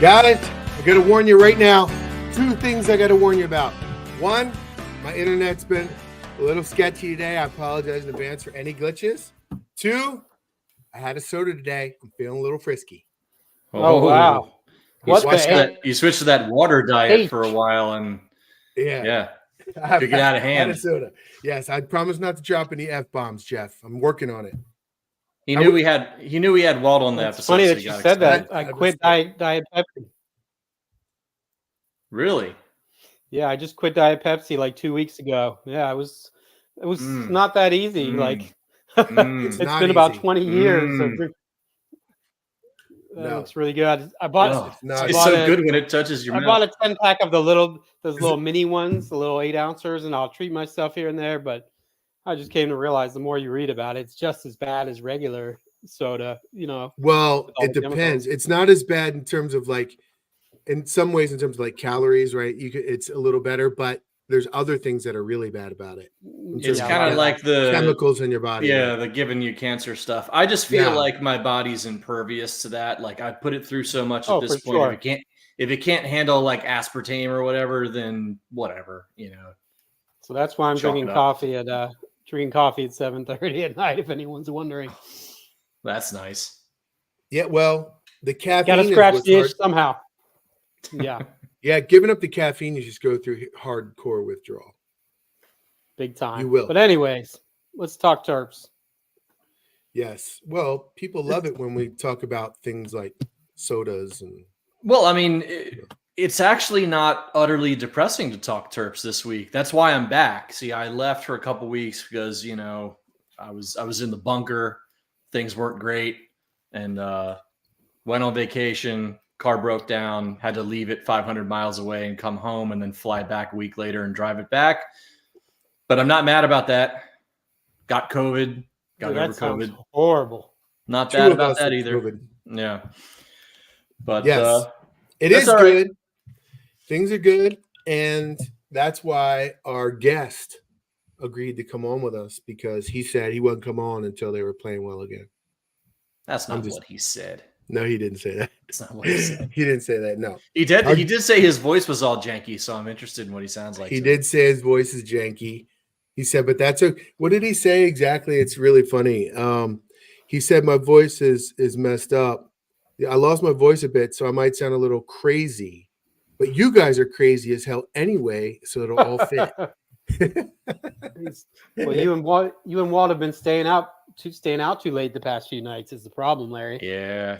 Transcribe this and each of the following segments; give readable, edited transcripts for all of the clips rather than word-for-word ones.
Guys, I got to warn you right now. 2 things I got to warn you about. 1, my internet's been a little sketchy today. I apologize in advance for any glitches. 2, I had a soda today. I'm feeling a little frisky. Oh, wow. You switched to that water diet for a while, and yeah. Could get out of hand. I had a soda. Yes, I promise not to drop any F-bombs, Jeff. I'm working on it. He knew we had Walt on the episode. It's funny that you said that. I quit Diet Pepsi. Really? Yeah, I just quit Diet Pepsi like 2 weeks ago. Yeah, it was not that easy. Like it's been about 20 years. So it's really good. I bought. It's so good when it touches your mouth. I bought a 10-pack of those little mini ones, the little 8-ounces, and I'll treat myself here and there. But I just came to realize the more you read about it, it's just as bad as regular soda. Well, it depends. It's not as bad in terms of in some ways, in terms of calories, right? It's a little better, but there's other things that are really bad about it. It's kind of like the chemicals in your body. Yeah, the giving you cancer stuff. I just feel like my body's impervious to that. Like I put it through so much at this point. Sure. If it can't handle aspartame or whatever, then whatever, So that's why I'm drinking coffee at 7:30 at night. If anyone's wondering, that's nice. Yeah, well, the caffeine. Got to scratch the itch somehow. Yeah. Yeah, giving up the caffeine, you just go through hardcore withdrawal. Big time. You will. But anyways, let's talk Terps. Yes. Well, people love it when we talk about things like sodas and. Well, I mean, it's actually not utterly depressing to talk Terps this week. That's why I'm back. See, I left for a couple weeks because I was in the bunker. Things weren't great, and went on vacation. Car broke down, had to leave it 500 miles away and come home and then fly back a week later and drive it back. But I'm not mad about that. Got COVID. Got over COVID. Horrible. Not bad about that either. COVID. Yeah. But yes, it is good. Right. Things are good. And that's why our guest agreed to come on with us, because he said he wouldn't come on until they were playing well again. That's not what he said. No, he didn't say that. That's not what he said. He didn't say that. No, he did. He did say his voice was all janky, so I'm interested in what he sounds like. He did say his voice is janky. He said, but that's okay. What did he say exactly? It's really funny. He said my voice is messed up. I lost my voice a bit, so I might sound a little crazy. But you guys are crazy as hell anyway, so it'll all fit. Well, you and Walt have been staying out too late the past few nights is the problem, Larry. Yeah.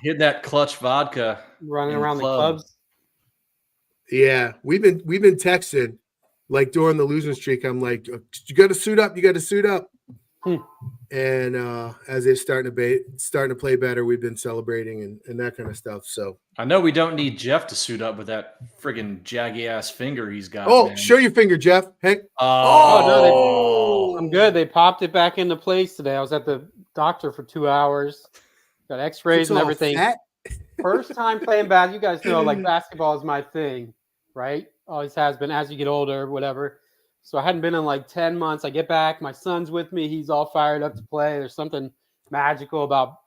Hit that clutch vodka. Running around the clubs. Yeah. We've been texting during the losing streak. I'm like, you got to suit up. You got to suit up. And as they're starting to play better, we've been celebrating and that kind of stuff. So I know we don't need Jeff to suit up with that friggin' jaggy ass finger he's got. Oh, man. Show your finger, Jeff. Hey. No, I'm good. They popped it back into place today. I was at the doctor for 2 hours. Got X-rays and everything. First time playing bad. You guys know, basketball is my thing, right? Always has been as you get older, whatever. So I hadn't been in 10 months. I get back. My son's with me. He's all fired up to play. There's something magical about,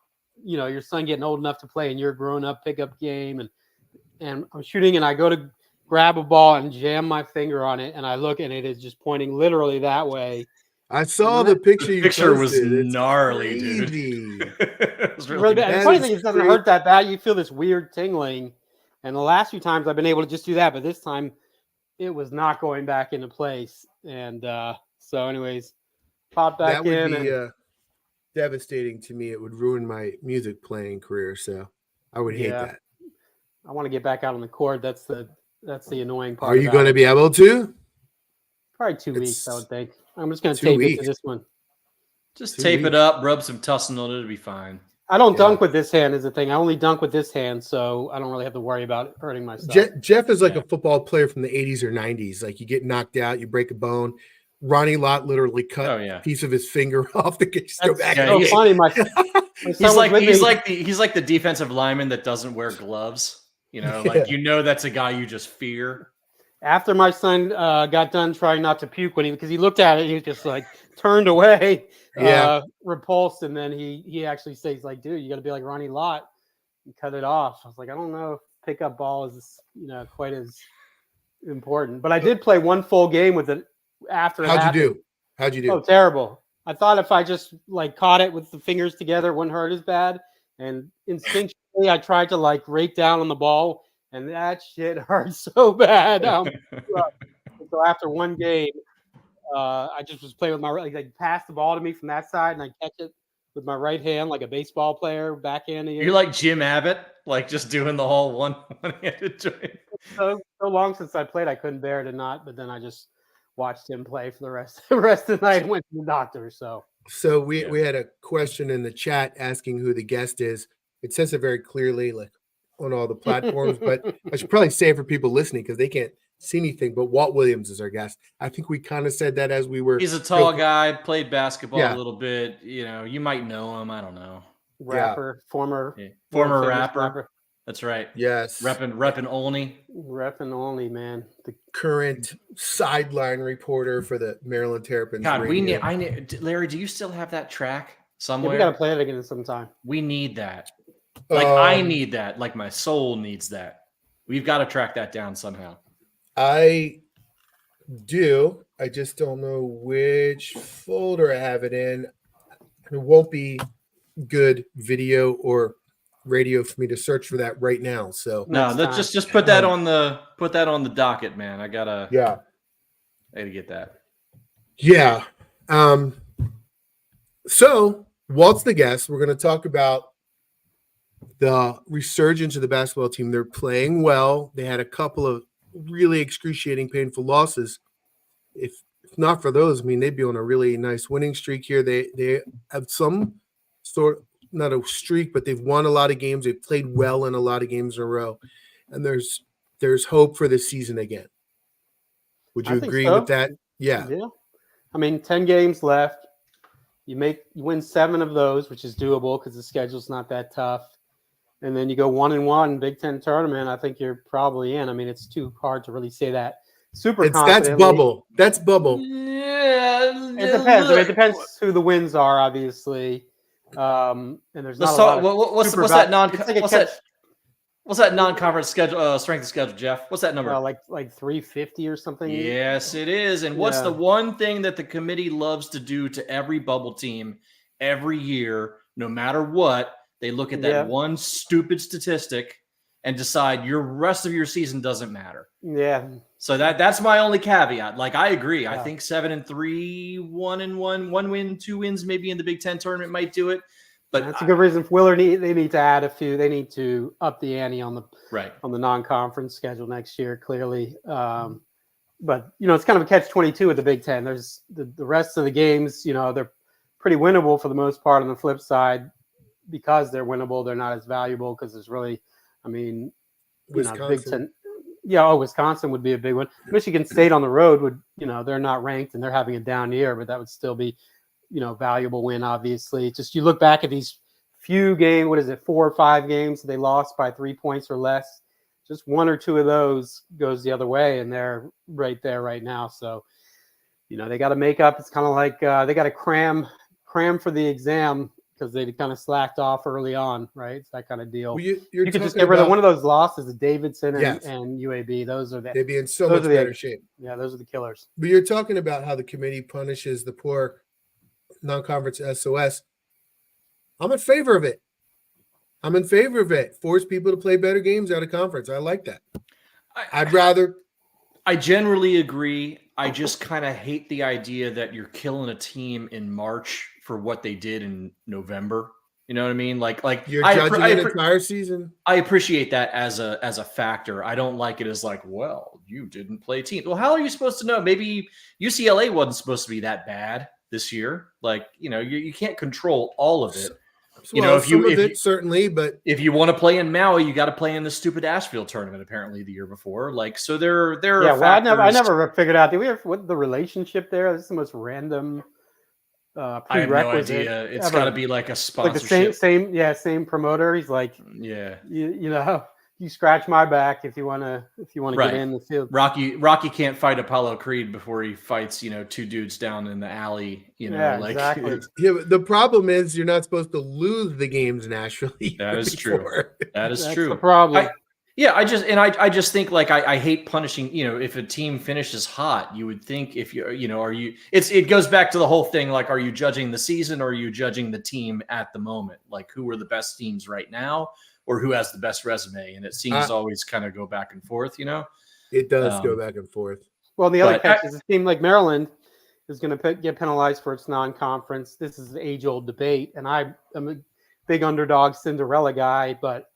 your son getting old enough to play and you're a grown-up pickup game. And I'm shooting and I go to grab a ball and jam my finger on it. And I look and it is just pointing literally that way. I saw the picture. The picture was gnarly, dude. It was really bad. The funny thing is, it doesn't hurt that bad. You feel this weird tingling. And the last few times I've been able to just do that. But this time, it was not going back into place. And so anyways, popped back in. That would be devastating to me. It would ruin my music playing career. So I would hate that. I want to get back out on the court. That's the annoying part. Are you going to be able to? Probably 2 weeks, I would think. I'm just going to tape it to this one. Just tape it up, rub some tussin on it, it'll be fine. I don't dunk with this hand is the thing. I only dunk with this hand, so I don't really have to worry about hurting myself. Jeff is like a football player from the 80s or 90s. You get knocked out, you break a bone. Ronnie Lott literally cut a piece of his finger off the case. Go back. So funny. He's like the defensive lineman that doesn't wear gloves. That's a guy you just fear. After my son got done trying not to puke because he looked at it, he was just turned away, repulsed, and then he actually says dude, you got to be like Ronnie Lott and cut it off. I was like, I don't know pickup ball is quite as important. But I did play one full game with it after. How'd you do? Oh, terrible! I thought if I just caught it with the fingers together, it wouldn't hurt as bad. And instinctually, I tried to rake down on the ball, and that shit hurt so bad. So after one game, I just was playing with my right. They passed the ball to me from that side, and I catch it with my right hand like a baseball player backhanding it. You're like Jim Abbott, just doing the whole one-handed joint. So long since I played, I couldn't bear to not. But then I just watched him play for the rest of the night and went to the doctor. So we had a question in the chat asking who the guest is. It says it very clearly, on all the platforms, but I should probably say it for people listening because they can't see anything. But Walt Williams is our guest. I think we kind of said that as we were. He's a tall guy, played basketball a little bit. You might know him. I don't know. Rapper, former rapper. That's right. Yes. Reppin' Olney. Reppin' Olney, man. The current sideline reporter for the Maryland Terrapins. God, I need Larry, do you still have that track somewhere? Yeah, we gotta play it again sometime. We need that. I need that. My soul needs that. We've got to track that down somehow. I do. I just don't know which folder I have it in. It won't be good video or radio for me to search for that right now. So no, let's just put that on the docket, man. I gotta get that. Yeah. So Walt's the guest. We're going to talk about the resurgence of the basketball team. They're playing well. They had a couple of really excruciating, painful losses. If not for those, they'd be on a really nice winning streak here. They have some sort of, not a streak, but they've won a lot of games. They've played well in a lot of games in a row. And there's hope for the season again. Would you agree with that? Yeah. 10 games left. You win 7 of those, which is doable because the schedule's not that tough. And then you go 1-1 Big Ten tournament. I think you're probably in. It's too hard to really say that super confidently. That's bubble. Yeah, it depends. It depends who the wins are, obviously. And there's not. What's that non-conference schedule? Strength of schedule, Jeff. What's that number? Like 350 or something. Yes, it is. And what's the one thing that the committee loves to do to every bubble team every year, no matter what? They look at that one stupid statistic and decide your rest of your season doesn't matter. Yeah. So that's my only caveat. I agree. Yeah. I think 7-3, 1-1, 1 win, 2 wins, maybe in the Big Ten tournament might do it. But that's a good reason for Willard. They need to add a few. They need to up the ante on the non-conference schedule next year. Clearly, but it's kind of a catch-22 with the Big Ten. There's the rest of the games. They're pretty winnable for the most part. On the flip side, because they're winnable, they're not as valuable because there's really, Wisconsin. Big Ten. Yeah, Wisconsin would be a big one. Michigan State on the road would, they're not ranked and they're having a down year, but that would still be, valuable win, obviously. Just you look back at these few games, 4 or 5 games they lost by 3 points or less. Just 1 or 2 of those goes the other way, and they're right there right now. So, they got to make up. It's kind of like they got to cram for the exam because they kind of slacked off early on, right? It's that kind of deal. Well, you could just get rid of one of those losses, Davidson and UAB. They'd be in so much better shape. Yeah, those are the killers. But you're talking about how the committee punishes the poor non-conference SOS. I'm in favor of it. Force people to play better games out of conference. I like that. I generally agree. I just kind of hate the idea that you're killing a team in March for what they did in November. You know what I mean? You're judging an entire season. I appreciate that as a factor. I don't like it as you didn't play teams. Well, how are you supposed to know? Maybe UCLA wasn't supposed to be that bad this year. You can't control all of it. Certainly, but if you want to play in Maui, you got to play in the stupid Asheville tournament. Apparently, the year before, so there. Yeah, well, I never figured out. What the relationship there? This is the most random prerequisite. I have no idea. It's got to be like a sponsorship. Same promoter. He's like, you scratch my back if you want to get in the field. Rocky can't fight Apollo Creed before he fights 2 dudes down in the alley. Exactly. But the problem is you're not supposed to lose the games in Nashville. That is true. That is That's true. The problem. Yeah, I just think like I hate punishing, if a team finishes hot, you would think if it goes back to the whole thing, like, are you judging the season or are you judging the team at the moment? Like, who are the best teams right now or who has the best resume? And it seems to always kind of go back and forth, It does go back and forth. Well, the other catch is a team like Maryland is going to get penalized for its non-conference. This is an age-old debate, and I'm a big underdog Cinderella guy, but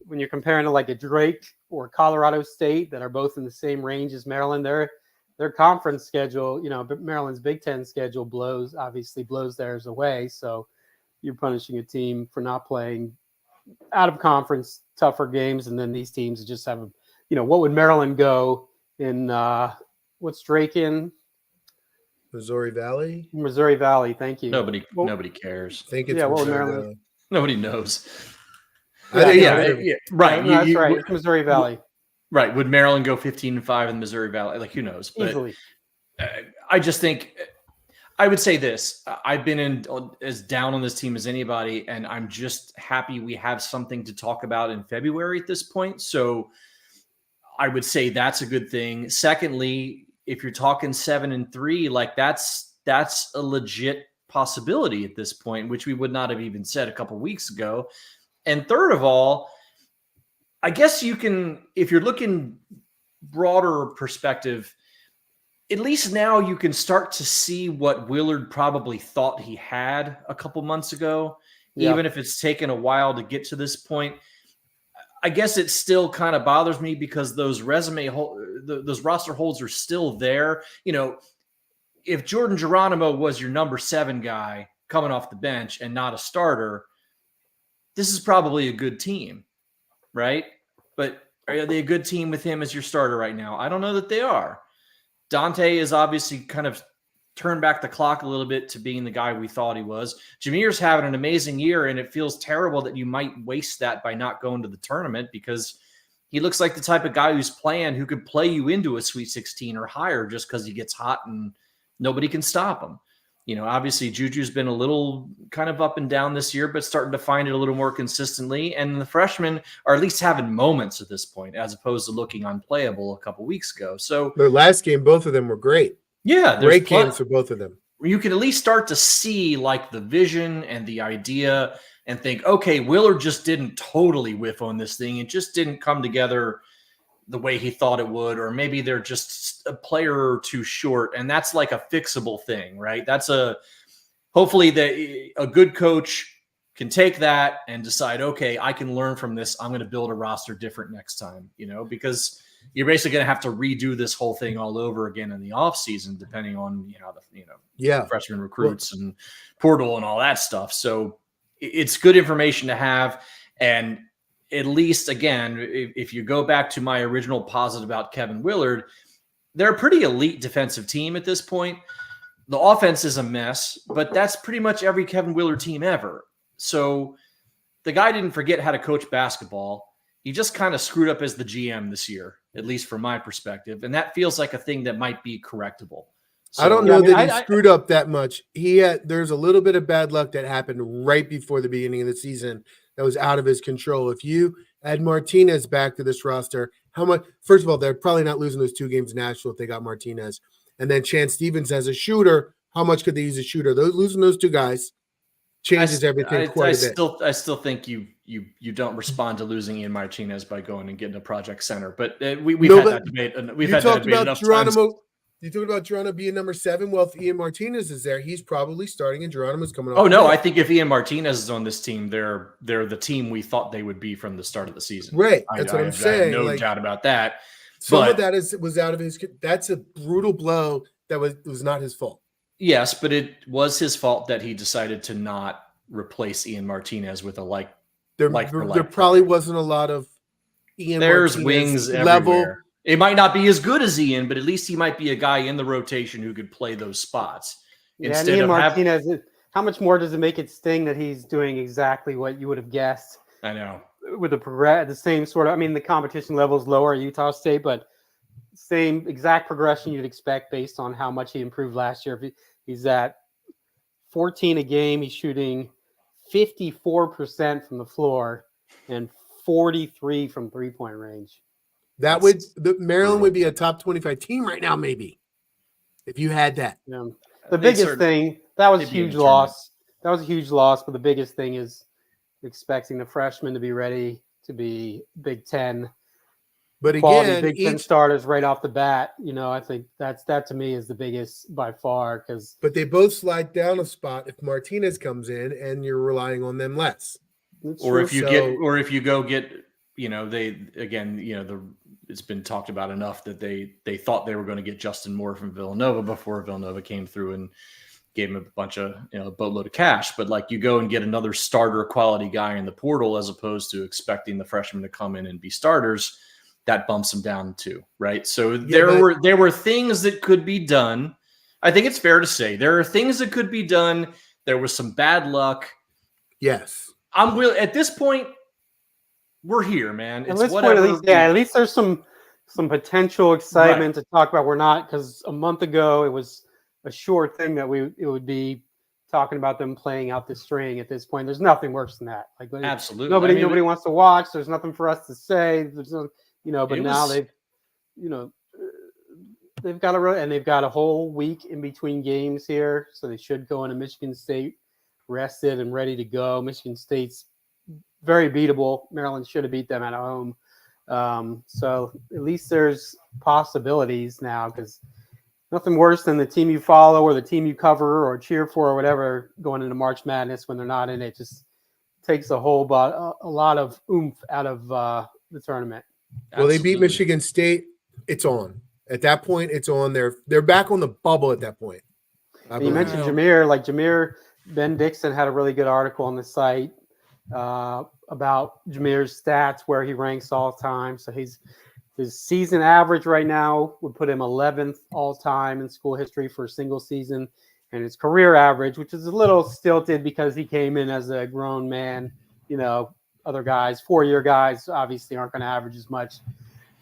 when you're comparing to like a Drake or Colorado State that are both in the same range as Maryland, their conference schedule, Maryland's Big Ten schedule blows theirs away. So you're punishing a team for not playing out of conference tougher games, and then these teams just have, what would Maryland go in? What's Drake in? Missouri Valley. Missouri Valley. Thank you. Nobody cares. I think it's Maryland. Valley. Nobody knows. Yeah, right. No, that's right. It's Missouri Valley. Right. Would Maryland go 15-5 in Missouri Valley? Like, who knows? But easily. I just think I would say this. I've been as down on this team as anybody, and I'm just happy we have something to talk about in February at this point. So I would say that's a good thing. Secondly, if you're talking 7-3, like that's a legit possibility at this point, which we would not have even said a couple weeks ago. And third of all, I guess you can, if you're looking broader perspective, at least now you can start to see what Willard probably thought he had a couple months ago, even if it's taken a while to get to this point. I guess it still kind of bothers me because those those roster holds are still there. If Jordan Geronimo was your number 7 guy coming off the bench and not a starter, this is probably a good team, right? But are they a good team with him as your starter right now? I don't know that they are. Dante is obviously kind of turned back the clock a little bit to being the guy we thought he was. Jameer's having an amazing year, and it feels terrible that you might waste that by not going to the tournament because he looks like the type of guy who could play you into a Sweet 16 or higher just because he gets hot and nobody can stop him. Obviously Juju's been a little kind of up and down this year, but starting to find it a little more consistently. And the freshmen are at least having moments at this point, as opposed to looking unplayable a couple weeks ago. So their last game, both of them were great. Yeah. Great games for both of them. You can at least start to see like the vision and the idea and think, okay, Willard just didn't totally whiff on this thing. It just didn't come together the way he thought it would, or maybe they're just a player or two short, and that's like a fixable thing, right? Hopefully a good coach can take that and decide, okay, I can learn from this. I'm going to build a roster different next time, because you're basically going to have to redo this whole thing all over again in the off season, depending on, freshman recruits and portal and all that stuff. So it's good information to have. And at least, again, if you go back to my original posit about Kevin Willard, they're a pretty elite defensive team at this point. The offense is a mess, but that's pretty much every Kevin Willard team ever. So the guy didn't forget how to coach basketball. He just kind of screwed up as the GM this year, at least from my perspective. And that feels like a thing that might be correctable. So, I don't know that he screwed up that much. There's a little bit of bad luck that happened right before the beginning of the season that was out of his control. If you add Martinez back to this roster, how much? First of all, they're probably not losing those 2 games in Nashville if they got Martinez. And then Chance Stevens as a shooter, how much could they use a shooter? Losing those 2 guys changes everything quite a bit. I still think you don't respond to losing Ian Martinez by going and getting a project center. But we've had that debate. We've had that debate enough times. You talked about Geronimo being number 7. Well, if Ian Martinez is there, he's probably starting, and Geronimo's coming off. Oh no, I think if Ian Martinez is on this team, they're the team we thought they would be from the start of the season. Right, that's what I'm saying. I have no doubt about that. Some of that was out of his. That's a brutal blow. That was not his fault. Yes, but it was his fault that he decided to not replace Ian Martinez with a like. There probably wasn't a lot of Ian. There's Martinez wings everywhere. It might not be as good as Ian, but at least he might be a guy in the rotation who could play those spots. Yeah, and Ian Martinez, how much more does it make it sting that he's doing exactly what you would have guessed? I know. With the same sort of, the competition level is lower at Utah State, but same exact progression you'd expect based on how much he improved last year. He's at 14 a game. He's shooting 54% from the floor and 43 from 3-point range. Maryland would be a top 25 team right now, maybe, if you had that. Yeah. The biggest thing, that was a huge loss. That was a huge loss, but the biggest thing is expecting the freshmen to be ready to be Big Ten. But quality again, Big Ten starters right off the bat. I think that to me is the biggest by far. But they both slide down a spot if Martinez comes in and you're relying on them less. Or if you go get, it's been talked about enough that they thought they were going to get Justin Moore from Villanova before Villanova came through and gave him a bunch of, a boatload of cash. But like you go and get another starter quality guy in the portal, as opposed to expecting the freshmen to come in and be starters, that bumps them down too. Right. So there were things that could be done. I think it's fair to say there are things that could be done. There was some bad luck. Yes. At this point, we're here, man. It's whatever. At least there's some potential excitement to talk about. We're not, because a month ago it was a sure thing that it would be talking about them playing out the string. At this point, there's nothing worse than that. Like absolutely, nobody wants to watch. There's nothing for us to say. There's no, but now they've got a whole week in between games here, so they should go into Michigan State rested and ready to go. Michigan State's very beatable. Maryland should have beat them at home. So at least there's possibilities now, because nothing worse than the team you follow or the team you cover or cheer for or whatever going into March Madness when they're not in it. Just takes a lot of oomph out of the tournament. Well, they beat Michigan State. It's on. At that point, it's on. They're back on the bubble at that point. You mentioned Jameer. Ben Dixon had a really good article on the site about Jameer's stats, where he ranks all time. So his season average right now would put him 11th all time in school history for a single season, and his career average, which is a little stilted because he came in as a grown man. Other guys, 4-year guys, obviously aren't going to average as much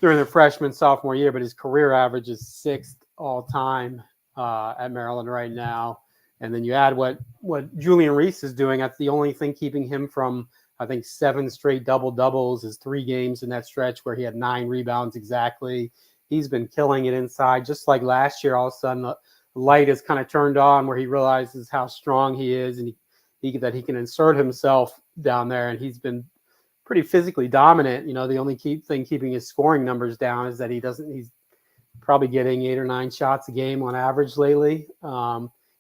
during their freshman, sophomore year, but his career average is 6th all time at Maryland right now. And then you add what Julian Reese is doing. That's the only thing keeping him from, I think, 7 straight double-doubles is 3 games in that stretch where he had 9 rebounds exactly. He's been killing it inside. Just like last year, all of a sudden the light is kind of turned on where he realizes how strong he is and that he can insert himself down there. And he's been pretty physically dominant. The only thing keeping his scoring numbers down is that he's probably getting 8 or 9 shots a game on average lately.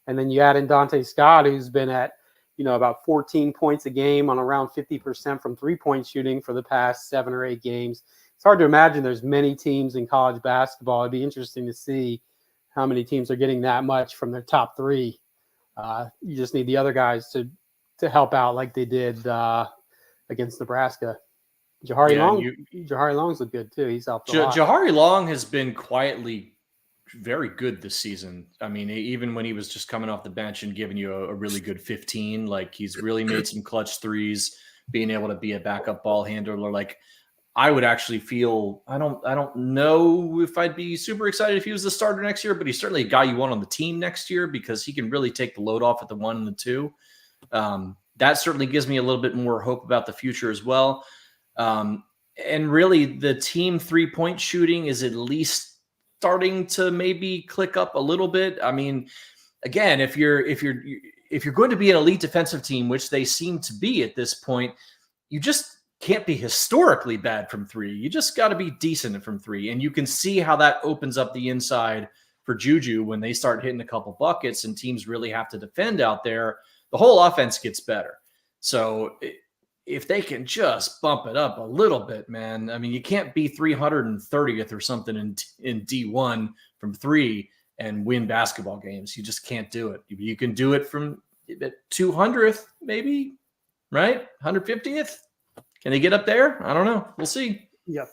And then you add in Dante Scott, who's been at, about 14 points a game on around 50% from 3-point shooting for the past 7 or 8 games. It's hard to imagine there's many teams in college basketball. It'd be interesting to see how many teams are getting that much from their top 3. You just need the other guys to help out like they did against Nebraska. Jahari Long's looked good too. He's helped a lot. Jahari Long has been quietly very good this season. I mean, even when he was just coming off the bench and giving you a really good 15, like he's really made some clutch threes, being able to be a backup ball handler. Like I would actually feel, I don't know if I'd be super excited if he was the starter next year, but he's certainly a guy you want on the team next year because he can really take the load off at the 1 and the 2. That certainly gives me a little bit more hope about the future as well. And really the team 3-point shooting is at least starting to maybe click up a little bit. I mean, again, if you're going to be an elite defensive team, which they seem to be at this point, you just can't be historically bad from 3. You just got to be decent from 3. And you can see how that opens up the inside for Juju when they start hitting a couple buckets and teams really have to defend out there. The whole offense gets better. So if they can just bump it up a little bit, man, I mean, you can't be 330th or something in D1 from 3 and win basketball games. You just can't do it. You can do it from 200th, maybe, right? 150th. Can they get up there? I don't know. We'll see. Yeah.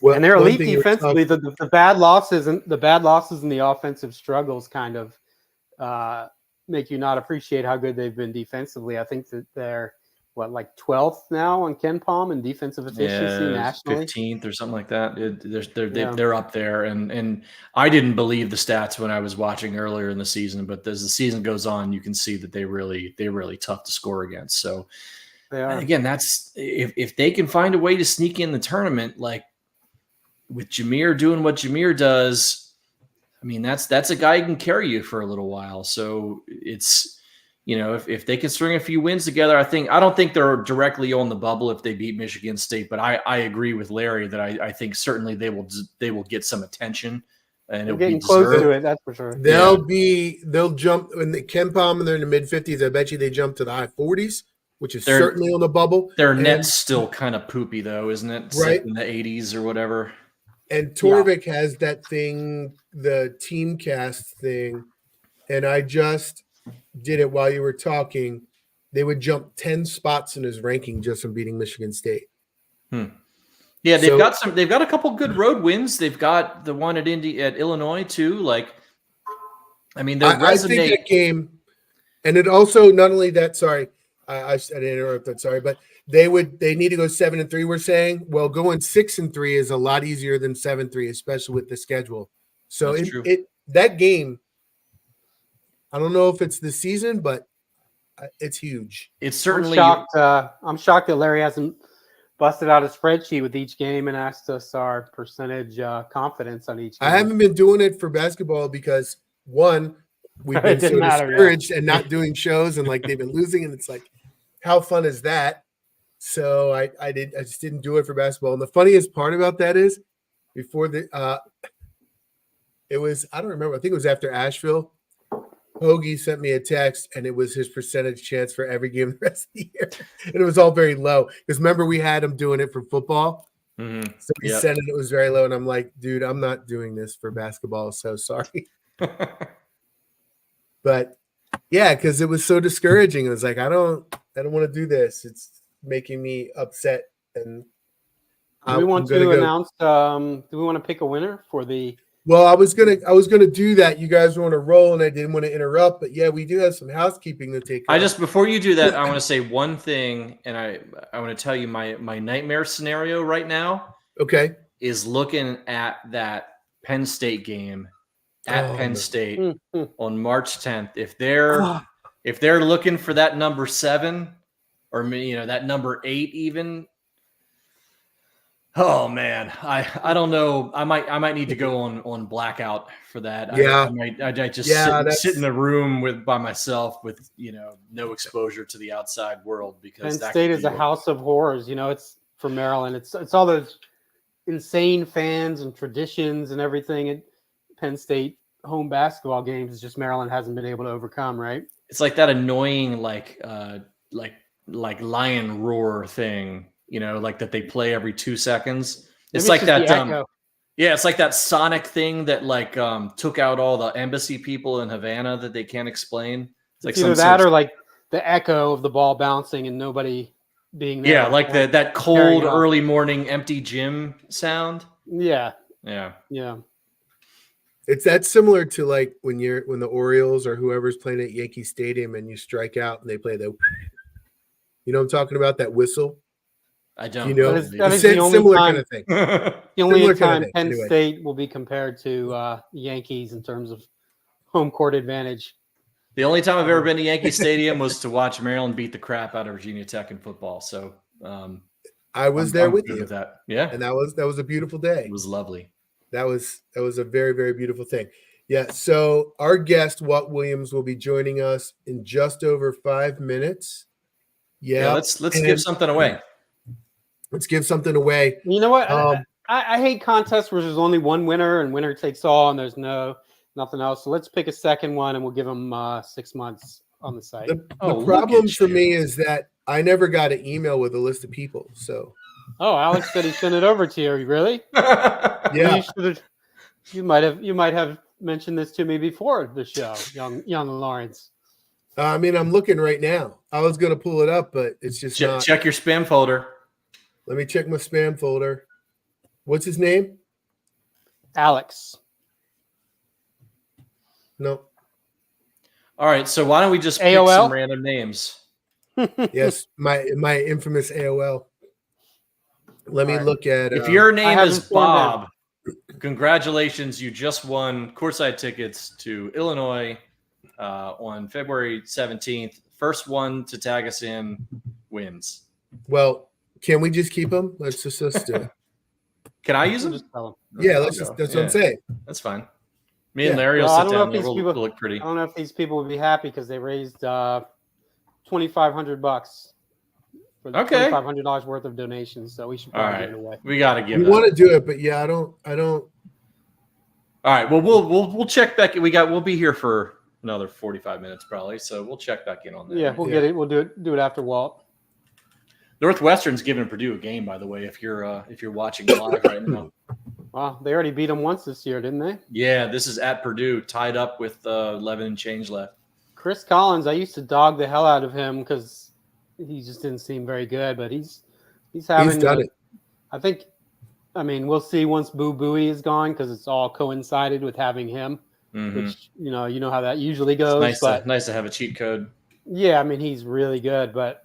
Well, and they're elite defensively. The bad losses and the offensive struggles kind of make you not appreciate how good they've been defensively. I think that they're 12th now on KenPom in defensive efficiency nationally, 15th or something like that. They're up there, and I didn't believe the stats when I was watching earlier in the season, but as the season goes on, you can see that they're really tough to score against. So They are. And again, that's if they can find a way to sneak in the tournament, like with Jameer doing what Jameer does, I mean, that's a guy who can carry you for a little while. So it's, if they can string a few wins together, I don't think they're directly on the bubble if they beat Michigan State, but I agree with Larry that I think certainly they will get some attention, and they're getting close to it. That's for sure. They'll jump in the Ken Palm and they're in the mid-50s. I bet you they jump to the high 40s, which is certainly on the bubble. Their net's still kind of poopy though, isn't it? Right. Like in the 80s or whatever. And Torvik has that thing, the team cast thing, and I just did it while you were talking. They would jump 10 spots in his ranking just from beating Michigan State. Yeah, they've got a couple good road wins. They've got the one at Illinois too. Like, I mean, their resume. I think that game, and it also not only that. Sorry, I didn't interrupt that. Sorry, but they need to go 7-3. We're saying, well, going 6-3 is a lot easier than 7-3, especially with the schedule. So that game, I don't know if it's the season, but it's huge. It's certainly. I'm shocked that Larry hasn't busted out a spreadsheet with each game and asked us our percentage confidence on each game. I haven't been doing it for basketball because one, we've been so discouraged and not doing shows, and like they've been losing, and it's like, how fun is that? So I just didn't do it for basketball. And the funniest part about that is before it was, I don't remember, I think it was after Asheville. Hoagie sent me a text, and it was his percentage chance for every game the rest of the year. And it was all very low. Because remember, we had him doing it for football. Mm-hmm. So he said it was very low. And I'm like, dude, I'm not doing this for basketball. So sorry. But yeah, because it was so discouraging. It was like, I don't want to do this. It's making me upset. And do we want to announce? Do we want to pick a winner for the? Well, I was gonna do that. You guys were on a roll, and I didn't want to interrupt. But yeah, we do have some housekeeping to take. Before you do that, I want to say one thing, and I want to tell you my nightmare scenario right now. Okay, is looking at that Penn State game at Penn State on March 10th. If they're looking for that number 7, or that number 8 even. Oh man, I don't know. I might need to go on blackout for that. Yeah, I just sit in the room by myself with no exposure to the outside world, because Penn State is a house of horrors. It's for Maryland. It's all those insane fans and traditions and everything. At Penn State home basketball games is just Maryland hasn't been able to overcome. Right? It's like that annoying like lion roar thing. Like that they play every 2 seconds. It's like that. It's like that sonic thing that took out all the embassy people in Havana that they can't explain. It's like either that or like the echo of the ball bouncing and nobody being there. Yeah, like that cold early morning empty gym sound. Yeah. It's that similar to like when the Orioles or whoever's playing at Yankee Stadium and you strike out and they play the. What I'm talking about? That whistle. I don't. That is the only similar time, kind of thing. The only time Penn State will be compared to Yankees in terms of home court advantage. The only time I've ever been to Yankee Stadium was to watch Maryland beat the crap out of Virginia Tech in football. So I was there with you. With that. Yeah, and that was a beautiful day. It was lovely. That was a very, very beautiful thing. Yeah. So our guest Walt Williams will be joining us in just over 5 minutes. Yeah. Let's give something away. Let's give something away. You know what? I hate contests where there's only one winner and winner takes all, and there's nothing else. So let's pick a second one, and we'll give them 6 months on the site. The problem for me is that I never got an email with a list of people. So. Oh, Alex said he sent it over to you. Really? Yeah. You might have mentioned this to me before the show, young Lawrence. I mean, I'm looking right now. I was going to pull it up, but it's just not. Check your spam folder. Let me check my spam folder. What's his name? Alex. No. All right, so why don't we just pick some random names? Yes, my infamous AOL. Let me look at. If your name is Bob, congratulations! You just won courtside tickets to Illinois on February 17th. First one to tag us in wins. Well, can we just keep them? Let's do it. Can I use We'll them? just tell them. Yeah, that's what I'm saying. That's fine. Me and Larry will I sit don't know down if there. these We'll people look pretty. I don't know if these people would be happy because they raised $2,500 for the $2,500 worth of donations. So we should probably give it away. We got to give. We want to do it, but I don't. All right. Well, we'll check back. We'll be here for another 45 minutes probably. So we'll check back in on that. Yeah, we'll get it. We'll do it after Walt. Northwestern's giving Purdue a game, by the way. If you're watching live right now. Wow, they already beat them once this year, didn't they? Yeah, this is at Purdue, tied up with 11 and change left. Chris Collins, I used to dog the hell out of him because he just didn't seem very good, but he's done it. I think. I mean, we'll see once Boo Booey is gone because it's all coincided with having him, which you know how that usually goes. It's nice to have a cheat code. Yeah, I mean he's really good, but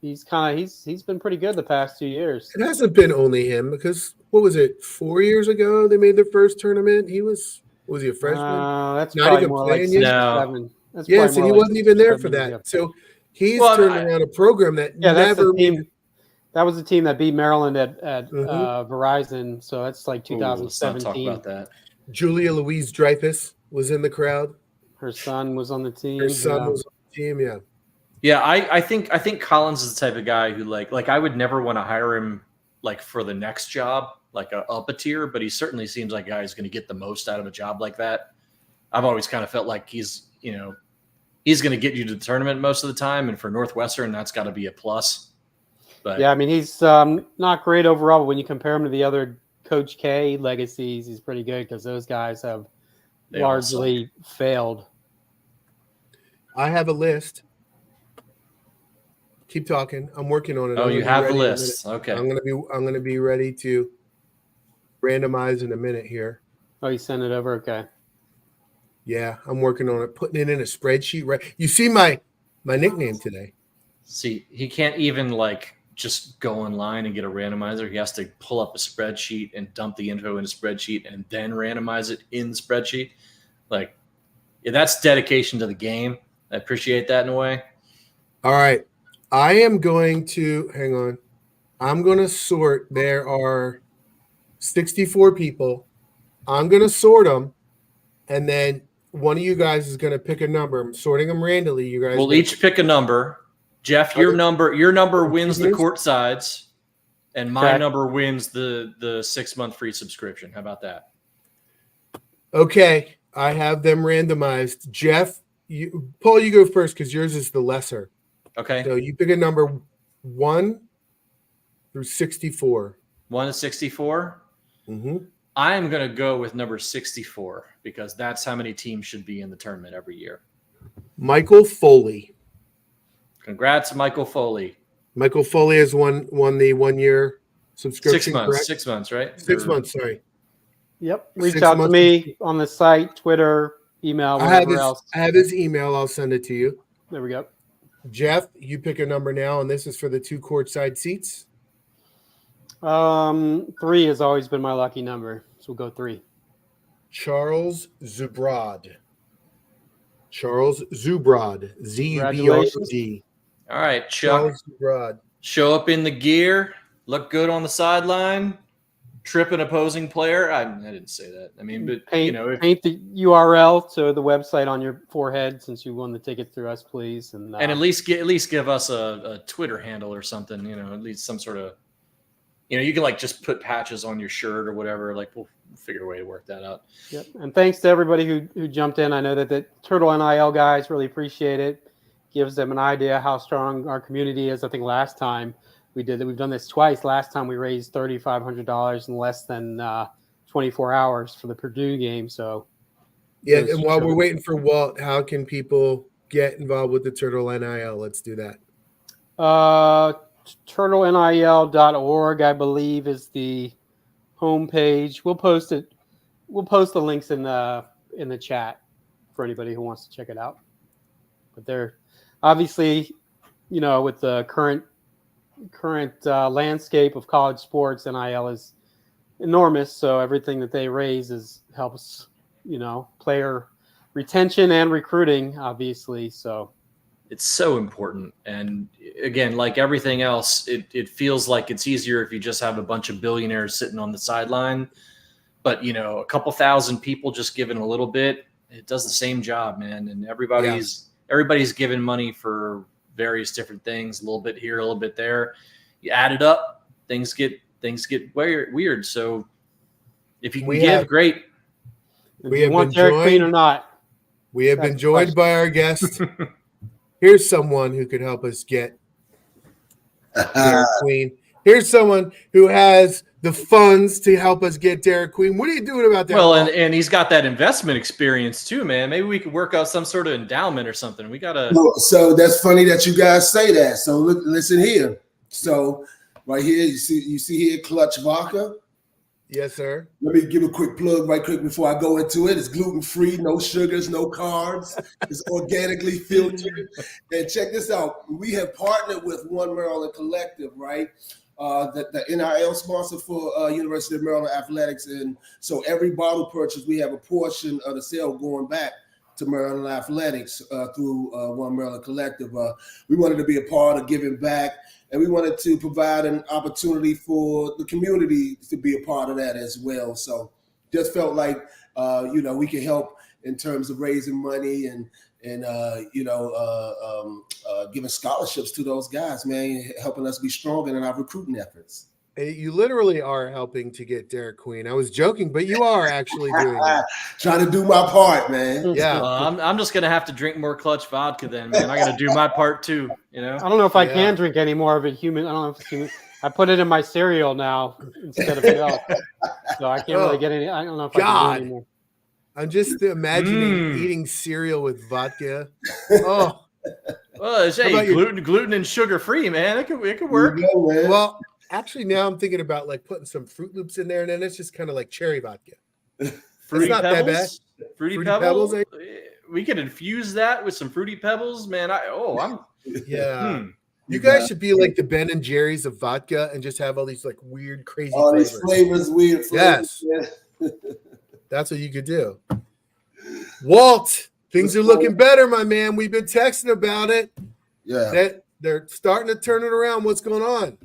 he's been pretty good the past 2 years. It hasn't been only him because what was it? 4 years ago they made their first tournament. Was he a freshman? That's not probably even more playing like yet. 7. Yeah, so he wasn't even there for that. So he's turned around a program that never. That was the team that beat Maryland at Verizon. So that's like 2017. Let's not talk about that. Julia Louise Dreyfus was in the crowd. Her son was on the team. Was on the team. Yeah. Yeah, I think Collins is the type of guy who like I would never want to hire him like for the next job, like up a tier, but he certainly seems like a guy who's going to get the most out of a job like that. I've always kind of felt like he's going to get you to the tournament most of the time, and for Northwestern, that's got to be a plus. But yeah, I mean he's not great overall, but when you compare him to the other Coach K legacies, he's pretty good because those guys have largely failed. I have a list. Keep talking. I'm working on it. Oh, you have the list. Okay. I'm gonna be ready to randomize in a minute here. Oh, you sent it over? Okay. Yeah, I'm working on it, putting it in a spreadsheet. Right. You see my nickname today. See, he can't even just go online and get a randomizer. He has to pull up a spreadsheet and dump the info in a spreadsheet and then randomize it in the spreadsheet. That's dedication to the game. I appreciate that in a way. All right. I am going to hang on. I'm going to sort. There are 64 people. I'm going to sort them. And then one of you guys is going to pick a number. I'm sorting them randomly. You guys will each pick a number. Jeff, your number wins the court sides, and my number wins the 6-month free subscription. How about that? Okay, I have them randomized. Jeff, Paul, you go first because yours is the lesser. Okay. So you pick a number 1 through 64. 1 to 64. Mm-hmm. I am going to go with number 64 because that's how many teams should be in the tournament every year. Michael Foley. Congrats, Michael Foley. Michael Foley has won the 1-year subscription. 6 months. Correct? 6 months, right? 6 months. Sorry. Yep. Reach out to me on the site, Twitter, email, whatever else. I have his email. I'll send it to you. There we go. Jeff, you pick a number now, and this is for the 2 courtside seats. 3 has always been my lucky number, so we'll go 3. Charles Zubrod. Z-U-B-R-O-D. All right, Chuck. Show up in the gear, look good on the sideline, trip an opposing player. I didn't say that. I mean, but paint the URL to the website on your forehead since you won the tickets through us, please. And at least give us a Twitter handle or something. At least some sort of. You can just put patches on your shirt or whatever. We'll figure a way to work that out. Yep. And thanks to everybody who jumped in. I know that the Turtle NIL guys really appreciate it. Gives them an idea how strong our community is. I think last time we did it, we've done this twice. Last time we raised $3,500 in less than 24 hours for the Purdue game. So yeah. And while we're waiting for Walt, how can people get involved with the Turtle NIL? Let's do that. TurtleNIL.org, I believe, is the homepage. We'll post it. We'll post the links in the chat for anybody who wants to check it out. But they're obviously, with the current landscape of college sports, NIL is enormous. So everything that they raise helps, player retention and recruiting, obviously. So It's so important. And again, like everything else, it feels like it's easier if you just have a bunch of billionaires sitting on the sideline. But, a couple thousand people just giving a little bit, it does the same job, man. And everybody's giving money for various different things, a little bit here, a little bit there. You add it up, things get weird. So if you can give, great. Do you want Derek Queen or not? We have been joined by our guest. Here's someone who could help us get Derek Queen. Here's someone who has the funds to help us get Derek Queen. What are you doing about that? Well, and he's got that investment experience too, man. Maybe we could work out some sort of endowment or something. We gotta. So that's funny that you guys say that. So listen here. So right here, you see here, Clutch Vodka. Yes, sir. Let me give a quick plug right quick before I go into it. It's gluten-free, no sugars, no carbs. It's organically filtered. And check this out. We have partnered with One Maryland Collective, right? The NIL sponsor for University of Maryland Athletics. And so every bottle purchase, we have a portion of the sale going back to Maryland Athletics through One Maryland Collective. We wanted to be a part of giving back, and we wanted to provide an opportunity for the community to be a part of that as well. So just felt like, we can help in terms of raising money and giving scholarships to those guys, man, helping us be stronger in our recruiting efforts. You literally are helping to get Derek Queen. I was joking, but you are actually doing it. Trying to do my part, man. Yeah. I'm just going to have to drink more Clutch Vodka then, man. I got to do my part too, I don't know if I can drink any more of it human. I don't know if it's human. I put it in my cereal now instead of milk. So I can't really get any. I don't know if I can do anymore. I'm just imagining eating cereal with vodka. Oh. Well, it's gluten and sugar free, man. It could work. Well, actually, now I'm thinking about like putting some Fruit Loops in there, and then it's just kind of like cherry vodka. Fruity not Pebbles? that bad. Fruity Pebbles. We could infuse that with some Fruity Pebbles, man. You guys should be like the Ben and Jerry's of vodka and just have all these like weird, crazy these flavors, weird flavors. Yes. That's what you could do. Walt, things are looking better, my man. We've been texting about it. Yeah. They're starting to turn it around. What's going on?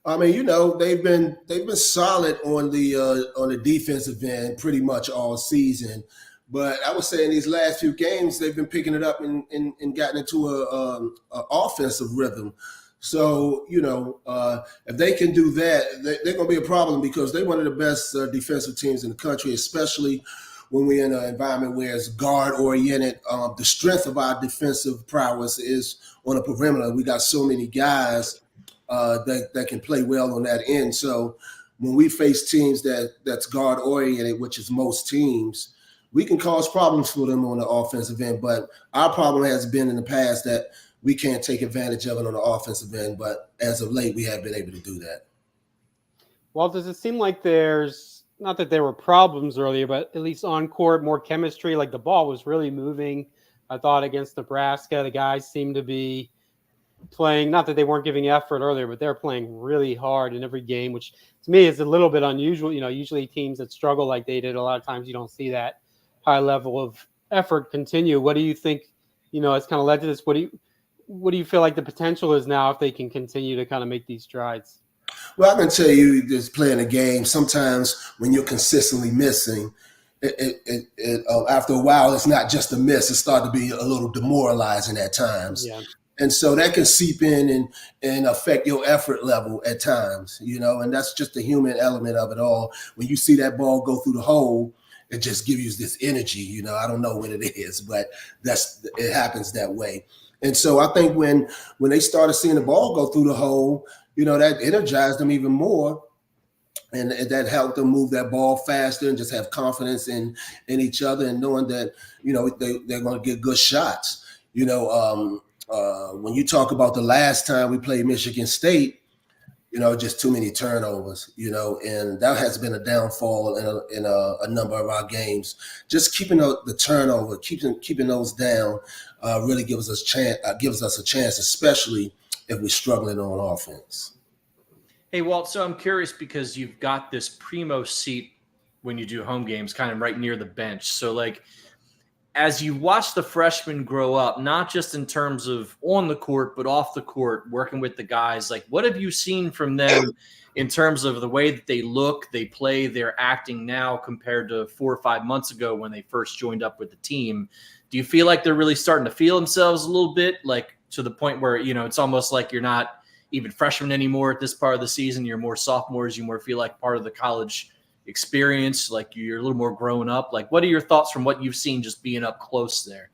I mean, they've been solid on the defensive end pretty much all season. But I would say in these last few games, they've been picking it up and gotten into a offensive rhythm. So, if they can do that, they're going to be a problem because they're one of the best defensive teams in the country, especially when we're in an environment where it's guard-oriented. The strength of our defensive prowess is on the perimeter. We got so many guys that can play well on that end. So when we face teams that's guard-oriented, which is most teams, we can cause problems for them on the offensive end. But our problem has been in the past that we can't take advantage of it on the offensive end. But as of late, we have been able to do that. Well, does it seem like there's, not that there were problems earlier, but at least on court, more chemistry, like the ball was really moving. I thought against Nebraska, the guys seemed to be playing, not that they weren't giving effort earlier, but they're playing really hard in every game, which to me is a little bit unusual. Usually teams that struggle like they did, a lot of times you don't see that high level of effort continue. What do you think, it's kind of led to this? What do you feel like the potential is now if they can continue to kind of make these strides? Well, I can tell you, just playing a game, sometimes when you're consistently missing, after a while, it's not just a miss. It starts to be a little demoralizing at times. Yeah. And so that can seep in and affect your effort level at times, and that's just the human element of it all. When you see that ball go through the hole, it just gives you this energy, I don't know what it is, but it happens that way. And so I think when they started seeing the ball go through the hole, that energized them even more. And that helped them move that ball faster and just have confidence in each other and knowing that, they're going to get good shots. When you talk about the last time we played Michigan State, just too many turnovers, and that has been a downfall in a number of our games. Just keeping the turnover, keeping those down, really gives us a chance, especially if we're struggling on offense. Hey, Walt, so I'm curious because you've got this primo seat when you do home games kind of right near the bench. So, as you watch the freshmen grow up, not just in terms of on the court, but off the court, working with the guys, like what have you seen from them in terms of the way that they look, they play, they're acting now compared to 4 or 5 months ago when they first joined up with the team? Do you feel like they're really starting to feel themselves a little bit, like to the point where, it's almost like you're not even freshmen anymore at this part of the season, you're more sophomores, you more feel like part of the college experience, like you're a little more grown up? Like, what are your thoughts from what you've seen just being up close there?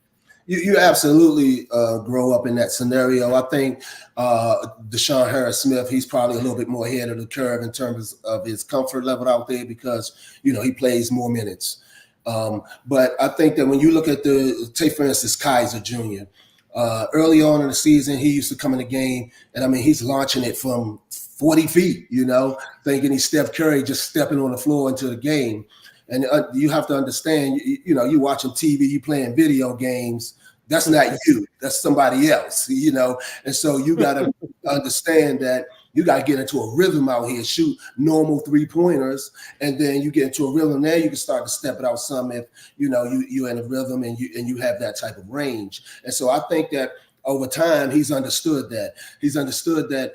You absolutely grow up in that scenario. I think Deshaun Harris-Smith, he's probably a little bit more ahead of the curve in terms of his comfort level out there because, he plays more minutes. But I think that when you look at take for instance, Kaiser Jr., early on in the season, he used to come in the game, and he's launching it from 40 feet, thinking he's Steph Curry just stepping on the floor into the game. And you have to understand, you watching TV, you playing video games. That's not you. That's somebody else, And so you got to understand that you got to get into a rhythm out here, shoot normal 3-pointers, and then you get into a rhythm there. You can start to step it out some if, you're in a rhythm and you have that type of range. And so I think that over time, he's understood that. He's understood that,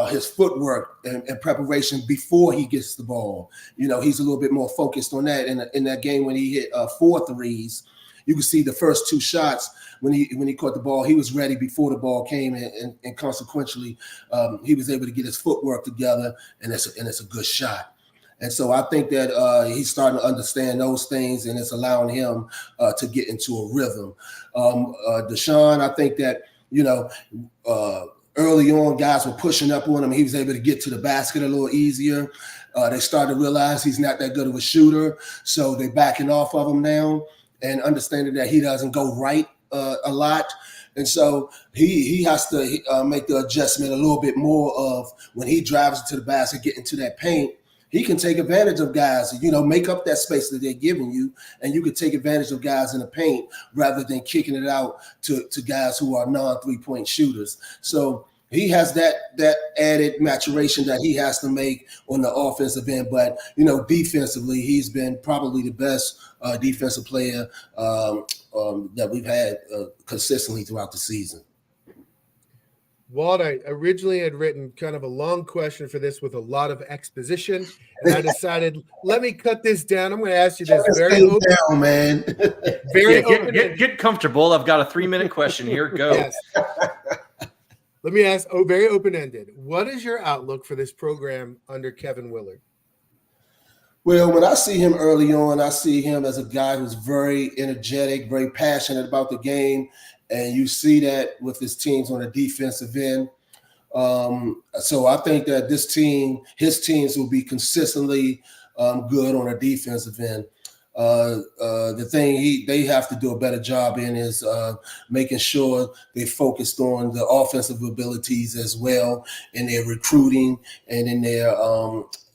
his footwork and preparation before he gets the ball. He's a little bit more focused on that. In that game when he hit 4 threes, you can see the first 2 shots when he caught the ball, he was ready before the ball came, and consequently, he was able to get his footwork together, and it's a good shot. And so I think that he's starting to understand those things, and it's allowing him to get into a rhythm. Deshaun, I think that, early on, guys were pushing up on him. He was able to get to the basket a little easier. They started to realize he's not that good of a shooter, so they're backing off of him now and understanding that he doesn't go right a lot. And so he has to make the adjustment a little bit more of when he drives into the basket, get into that paint. He can take advantage of guys, make up that space that they're giving you, and you can take advantage of guys in the paint rather than kicking it out to guys who are non-3-point shooters. So he has that added maturation that he has to make on the offensive end. But, defensively, he's been probably the best defensive player that we've had consistently throughout the season. Walt, I originally had written kind of a long question for this with a lot of exposition, and I decided, let me cut this down. I'm going to ask you this very open, down, man. Very get comfortable. I've got a 3-minute question here. Go. Yes. Let me ask, very open-ended. What is your outlook for this program under Kevin Willard? Well, when I see him early on, I see him as a guy who's very energetic, very passionate about the game. And you see that with his teams on the defensive end. So I think that his teams will be consistently good on the defensive end. The thing they have to do a better job in is making sure they focused on the offensive abilities as well in their recruiting and in their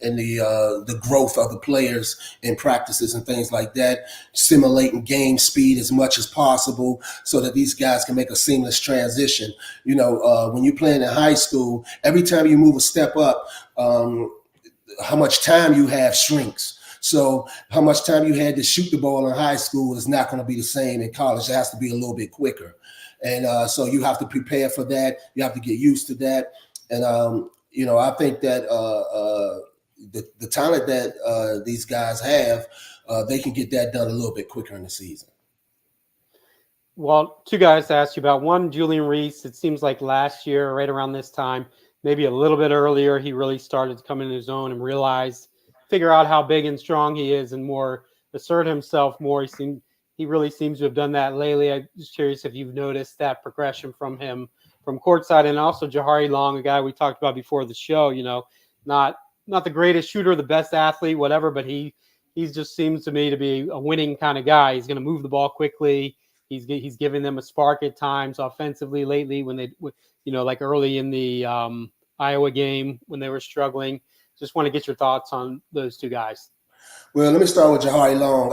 the growth of the players in practices and things like that, simulating game speed as much as possible so that these guys can make a seamless transition. When you're playing in high school, every time you move a step up, how much time you have shrinks. So how much time you had to shoot the ball in high school is not going to be the same in college. It has to be a little bit quicker. And so you have to prepare for that. You have to get used to that. And, I think that the talent that these guys have, they can get that done a little bit quicker in the season. Well, 2 guys to ask you about. One, Julian Reese. It seems like last year, right around this time, maybe a little bit earlier, he really started to come into his own and figure out how big and strong he is and more assert himself more. He really seems to have done that lately. I'm just curious if you've noticed that progression from him from courtside. And also Jahari Long, a guy we talked about before the show, not the greatest shooter, the best athlete, whatever, but he just seems to me to be a winning kind of guy. He's going to move the ball quickly. He's giving them a spark at times offensively lately when they, like early in the Iowa game when they were struggling. Just want to get your thoughts on those 2 guys. Well, let me start with Jahari Long.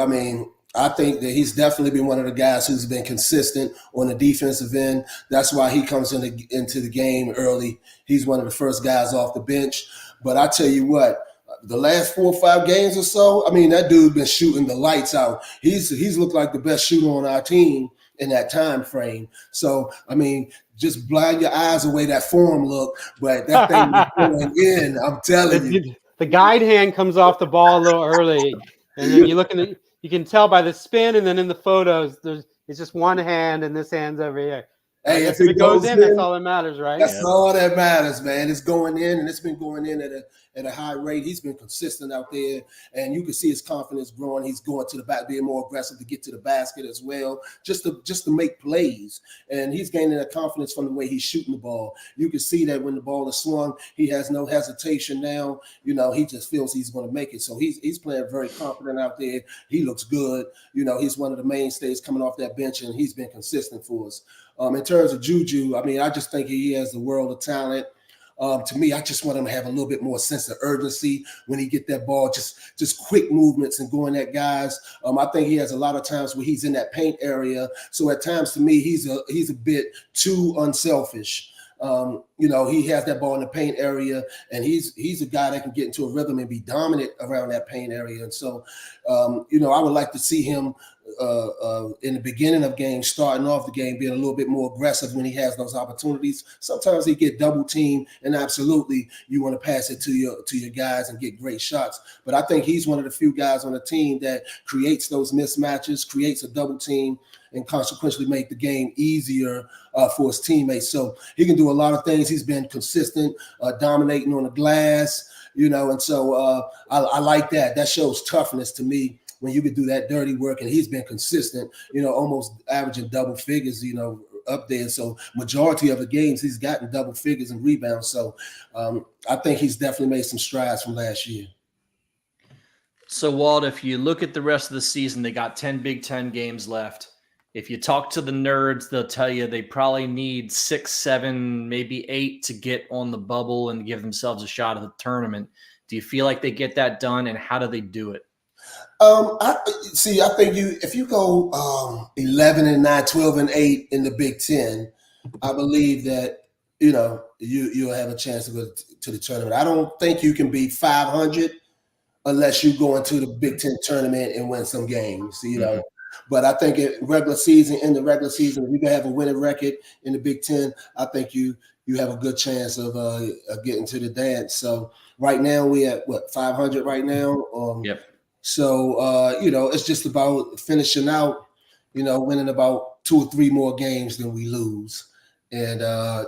I think that he's definitely been one of the guys who's been consistent on the defensive end. That's why he comes into the game early. He's one of the first guys off the bench. But I tell you what, the last 4 or 5 games or so, I mean, that dude been shooting the lights out. He's looked like the best shooter on our team in that time frame. So, I mean, just blind your eyes away that form look, but that thing is going in. I'm telling you. The guide hand comes off the ball a little early, and then you look you can tell by the spin, and then in the photos, it's just one hand, and this hand's over here. Hey, if it goes in, that's all that matters, right? That's all that matters, man. It's going in, and it's been going in at a high rate. He's been consistent out there, and you can see his confidence growing. He's going to the back, being more aggressive to get to the basket as well, just to make plays. And he's gaining that confidence from the way he's shooting the ball. You can see that when the ball is swung, he has no hesitation now. You know, he just feels he's going to make it. So he's playing very confident out there. He looks good. You know, he's one of the mainstays coming off that bench, and he's been consistent for us. In terms of Juju, I mean, I just think he has the world of talent. To me, I just want him to have a little bit more sense of urgency when he get that ball, just quick movements and going at guys. I think he has a lot of times where he's in that paint area. So at times, to me, he's a bit too unselfish. You know, he has that ball in the paint area, and he's a guy that can get into a rhythm and be dominant around that paint area. And so, you know, I would like to see him in the beginning of games, starting off the game, being a little bit more aggressive when he has those opportunities. Sometimes he get double teamed, and absolutely you want to pass it to your guys and get great shots. But I think he's one of the few guys on the team that creates those mismatches, creates a double team, and consequently make the game easier for his teammates. So he can do a lot of things. He's been consistent, dominating on the glass, you know, and so I like that. That shows toughness to me when you can do that dirty work, and he's been consistent, you know, almost averaging double figures, you know, up there. So majority of the games he's gotten double figures and rebounds. So I think he's definitely made some strides from last year. So Walt, if you look at the rest of the season, they got 10 Big Ten games left. If you talk to the nerds, they'll tell you they probably need 6, 7, maybe 8 to get on the bubble and give themselves a shot at the tournament. Do you feel like they get that done, and how do they do it? I think if you go 11-9, 12-8 in the Big Ten, I believe that, you know, you'll have a chance to go to the tournament. I don't think you can beat 500 unless you go into the Big Ten tournament and win some games, you know. But I think in the regular season, if you can have a winning record in the Big Ten, I think you have a good chance of getting to the dance. So right now we at 500 right now. Yep. So, you know, it's just about finishing out, you know, winning about 2 or 3 more games than we lose. And,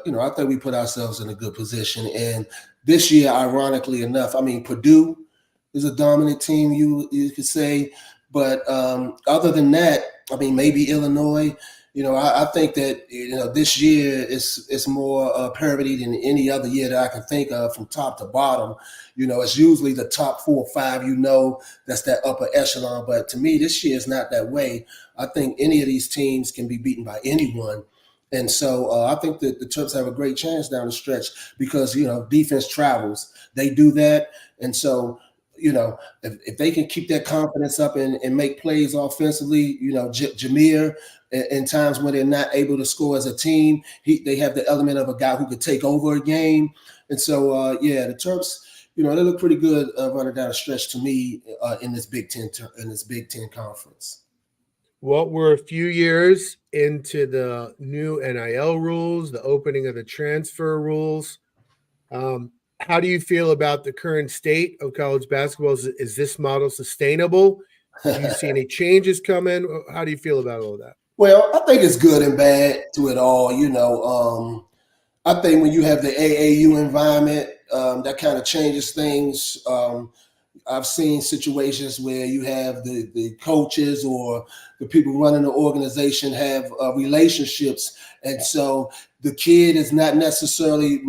you know, I think we put ourselves in a good position. And this year, ironically enough, I mean, Purdue is a dominant team, you could say. But other than that, I mean, maybe Illinois. You know, I think that, you know, this year is more parity than any other year that I can think of from top to bottom. You know, it's usually the top 4 or 5, you know, that's that upper echelon. But to me, this year is not that way. I think any of these teams can be beaten by anyone. And so I think that the Terps have a great chance down the stretch because, you know, defense travels. They do that. And so, you know, if they can keep that confidence up and make plays offensively, you know, Jameer, in times when they're not able to score as a team, they have the element of a guy who could take over a game. And so, the Terps, you know, they look pretty good running down the stretch to me in this Big Ten conference. Well, we're a few years into the new NIL rules, the opening of the transfer rules. How do you feel about the current state of college basketball? Is this model sustainable? Do you see any changes coming? How do you feel about all that? Well, I think it's good and bad to it all. You know, I think when you have the AAU environment, that kind of changes things. I've seen situations where you have the coaches or the people running the organization have relationships, and so the kid is not necessarily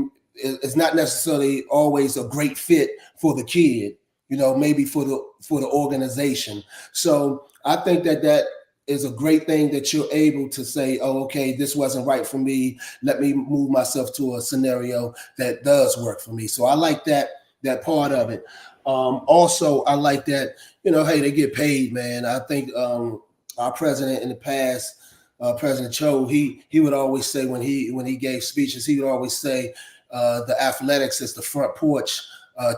always a great fit for the kid. You know, maybe for the organization. So I think that is a great thing that you're able to say, oh, okay, this wasn't right for me. Let me move myself to a scenario that does work for me. So I like that part of it. Also, I like that, you know, hey, they get paid, man. I think our president in the past, President Cho, he would always say when he gave speeches, he would always say the athletics is the front porch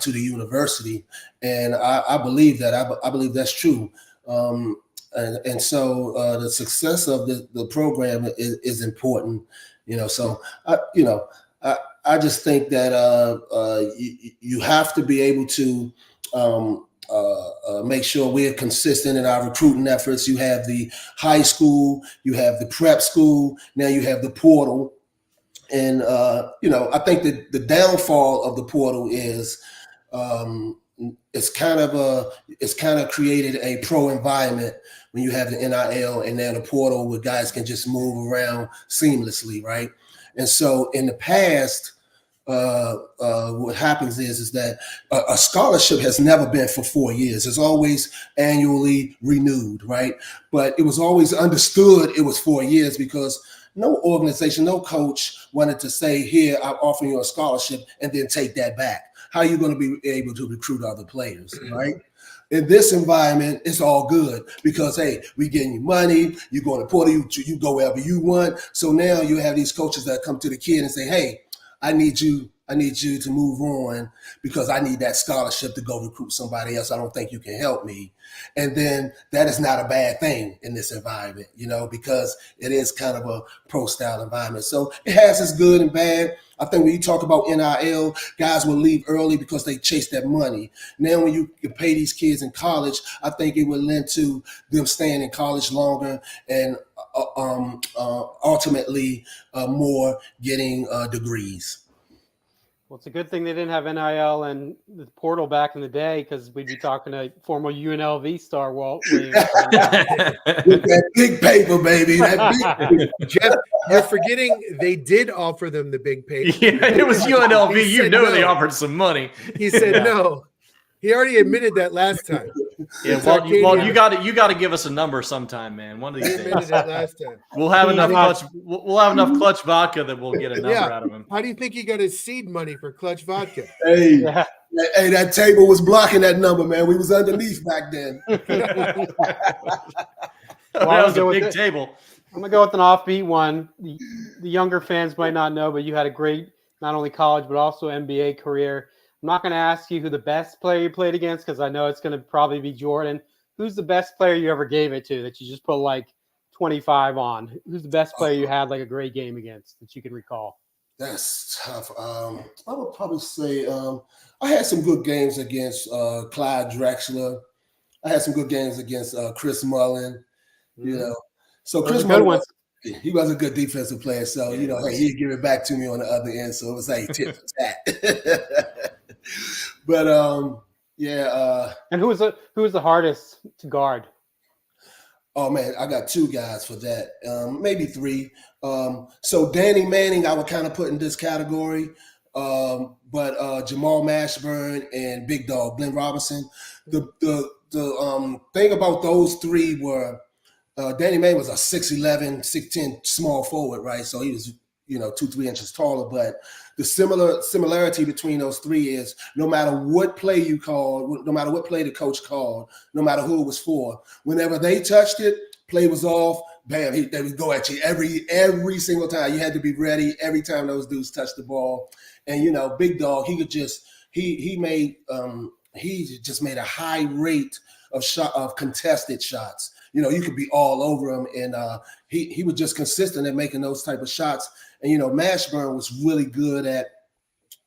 to the university, and I believe that. I believe that's true. And so the success of the program is important. So I just think that you have to be able to make sure we're consistent in our recruiting efforts. You have the high school, you have the prep school, now you have the portal. And, I think that the downfall of the portal is it's kind of created a pro environment when you have the NIL and then the portal where guys can just move around seamlessly, right? And so in the past, what happens is that a scholarship has never been for 4 years. It's always annually renewed, right? But it was always understood it was 4 years because no organization, no coach wanted to say, here, I'm offering you a scholarship and then take that back. How are you going to be able to recruit other players, right? In this environment, it's all good because, hey, we getting you money, you go to portal, you go wherever you want. So now you have these coaches that come to the kid and say, hey, I need you to move on because I need that scholarship to go recruit somebody else. I don't think you can help me. And then that is not a bad thing in this environment, because it is kind of a pro-style environment. So it has its good and bad. I think when you talk about NIL, guys will leave early because they chase that money. Now, when you can pay these kids in college, I think it would lend to them staying in college longer and ultimately more getting degrees. Well, it's a good thing they didn't have NIL and the portal back in the day because we'd be talking to former UNLV star Walt Williams. With that big paper, baby. That big Jeff, you're forgetting they did offer them the big paper. Yeah, it was UNLV. They offered some money. He said no. He already admitted that last time. Yeah, well, you got to give us a number sometime, man. One of these days. Admitted that last time. We'll have enough clutch. We'll have enough clutch vodka that we'll get a number out of him. How do you think he got his seed money for clutch vodka? Hey, that table was blocking that number, man. We was underneath back then. That was a big table. I'm gonna go with an offbeat one. The younger fans might not know, but you had a great not only college but also NBA career. I'm not going to ask you who the best player you played against because I know it's going to probably be Jordan. Who's the best player you ever gave it to that you just put like 25 on? Who's the best player you had like a great game against that you can recall? That's tough. I would probably say I had some good games against Clyde Drexler. I had some good games against Chris Mullin. So Chris Mullin, he was a good defensive player. So hey, he'd give it back to me on the other end. So it was like tit for tat. But and who was the hardest to guard? Oh man, I got two guys for that, maybe three. So Danny Manning, I would kind of put in this category, but Jamal Mashburn and Big Dog Glenn Robinson. The thing about those three were Danny Manning was a 6'11", 6'10" small forward, right? So he was 2-3 inches taller, but the similarity between those three is no matter what play you called, no matter what play the coach called, no matter who it was for, whenever they touched it, play was off, bam, they would go at you every single time. You had to be ready every time those dudes touched the ball. And Big Dog, he just made a high rate of contested shots. You could be all over him, and he was just consistent at making those type of shots. And Mashburn was really good at.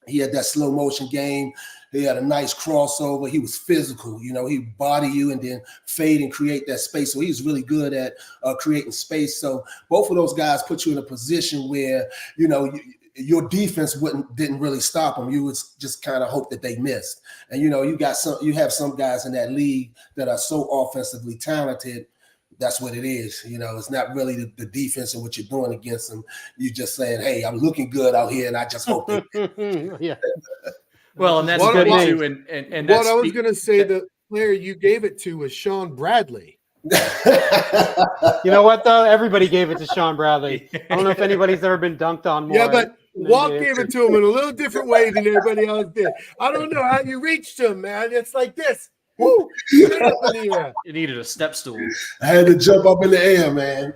He had that slow motion game. He had a nice crossover. He was physical. He'd body you and then fade and create that space. So he was really good at creating space. So both of those guys put you in a position where your defense didn't really stop them. You would just kind of hope that they missed. And you have some guys in that league that are so offensively talented. That's what it is. It's not really the defense and what you're doing against them. You're just saying, hey, I'm looking good out here, and I just hope they yeah. Well, and that's good too. And what I was going to say, the player you gave it to was Sean Bradley. You know what, though? Everybody gave it to Sean Bradley. I don't know if anybody's ever been dunked on more. Yeah, but Walt gave it to him in a little different way than everybody else did. I don't know how you reached him, man. It's like this. Woo! You needed a step stool. I had to jump up in the air, man.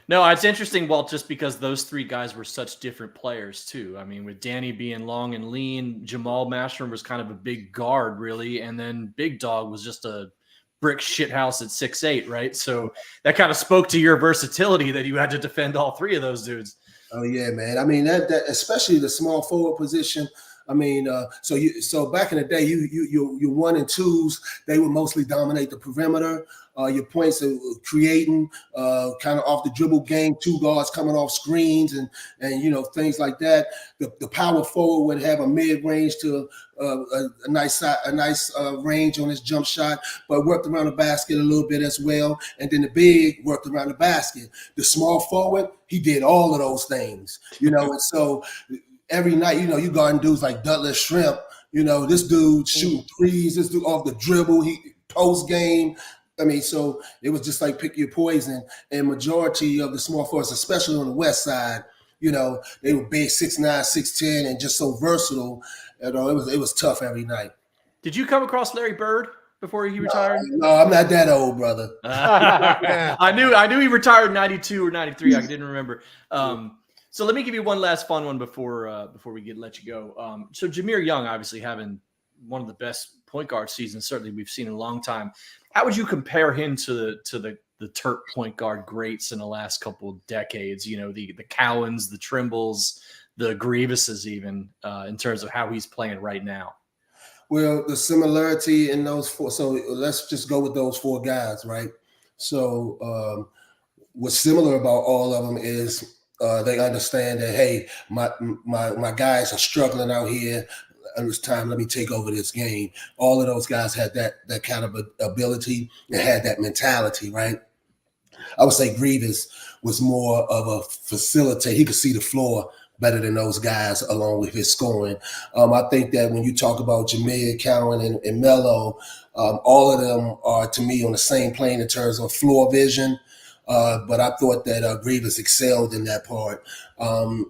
No, it's interesting, Walt, just because those three guys were such different players too. I mean, with Danny being long and lean, Jamal Mashburn was kind of a big guard, really, and then Big Dog was just a brick shithouse at 6'8", right? So that kind of spoke to your versatility that you had to defend all three of those dudes. Oh yeah, man. I mean that especially the small forward position. I mean, so back in the day, you 1 and 2s, they would mostly dominate the perimeter. Your points are creating kind of off the dribble game, 2 guards coming off screens and things like that. The power forward would have a mid range to a nice range on his jump shot, but worked around the basket a little bit as well. And then the big worked around the basket. The small forward, he did all of those things, and so. Every night, you guarding dudes like Douglas Shrimp. This dude shooting threes. This dude off the dribble. He post game. I mean, so it was just like pick your poison. And majority of the small forwards, especially on the west side, they were big 6'9", 6'10", and just so versatile. It was tough every night. Did you come across Larry Bird before he retired? No, I'm not that old, brother. I knew he retired in 92 or 93. I didn't remember. So let me give you one last fun one before we let you go. So Jameer Young, obviously having one of the best point guard seasons certainly we've seen in a long time. How would you compare him to the Terp point guard greats in the last couple of decades? The Cowans, the Trimbles, the Grievuses, even in terms of how he's playing right now. Well, the similarity in those four. So let's just go with those 4 guys, right? So what's similar about all of them is. They understand that, hey, my guys are struggling out here. And it's time, let me take over this game. All of those guys had that kind of ability and had that mentality, right? I would say Grievous was more of a facilitator. He could see the floor better than those guys along with his scoring. I think that when you talk about Jameer, Cowan, and Melo, all of them are, to me, on the same plane in terms of floor vision. But I thought that Grievous excelled in that part. I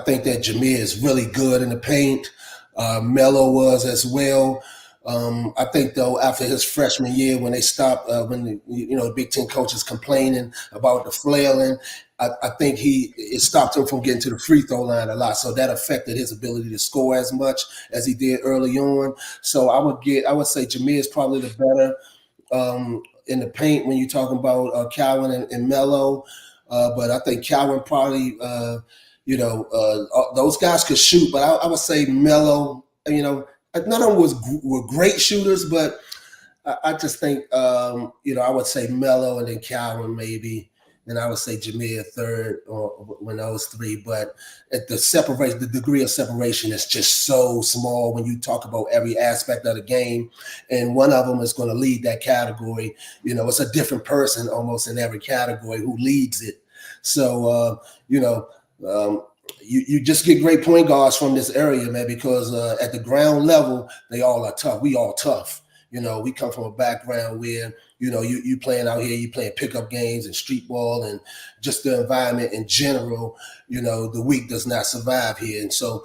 think that Jameer is really good in the paint. Melo was as well. I think, though, after his freshman year, when they stopped, the Big Ten coaches complaining about the flailing, I think it stopped him from getting to the free throw line a lot. So that affected his ability to score as much as he did early on. So I would say Jameer is probably the better. In the paint when you're talking about Cowan and Melo. But I think Cowan probably, those guys could shoot, but I would say Melo, none of them were great shooters, but I just think, I would say Melo and then Cowan maybe, and I would say Jameer third when those 3. But at the degree of separation is just so small when you talk about every aspect of the game. And one of them is going to lead that category. It's a different person almost in every category who leads it. So, you just get great point guards from this area, man, because at the ground level, they all are tough. We all tough. We come from a background where, you playing out here, you playing pickup games and street ball and just the environment in general, the weak does not survive here. And so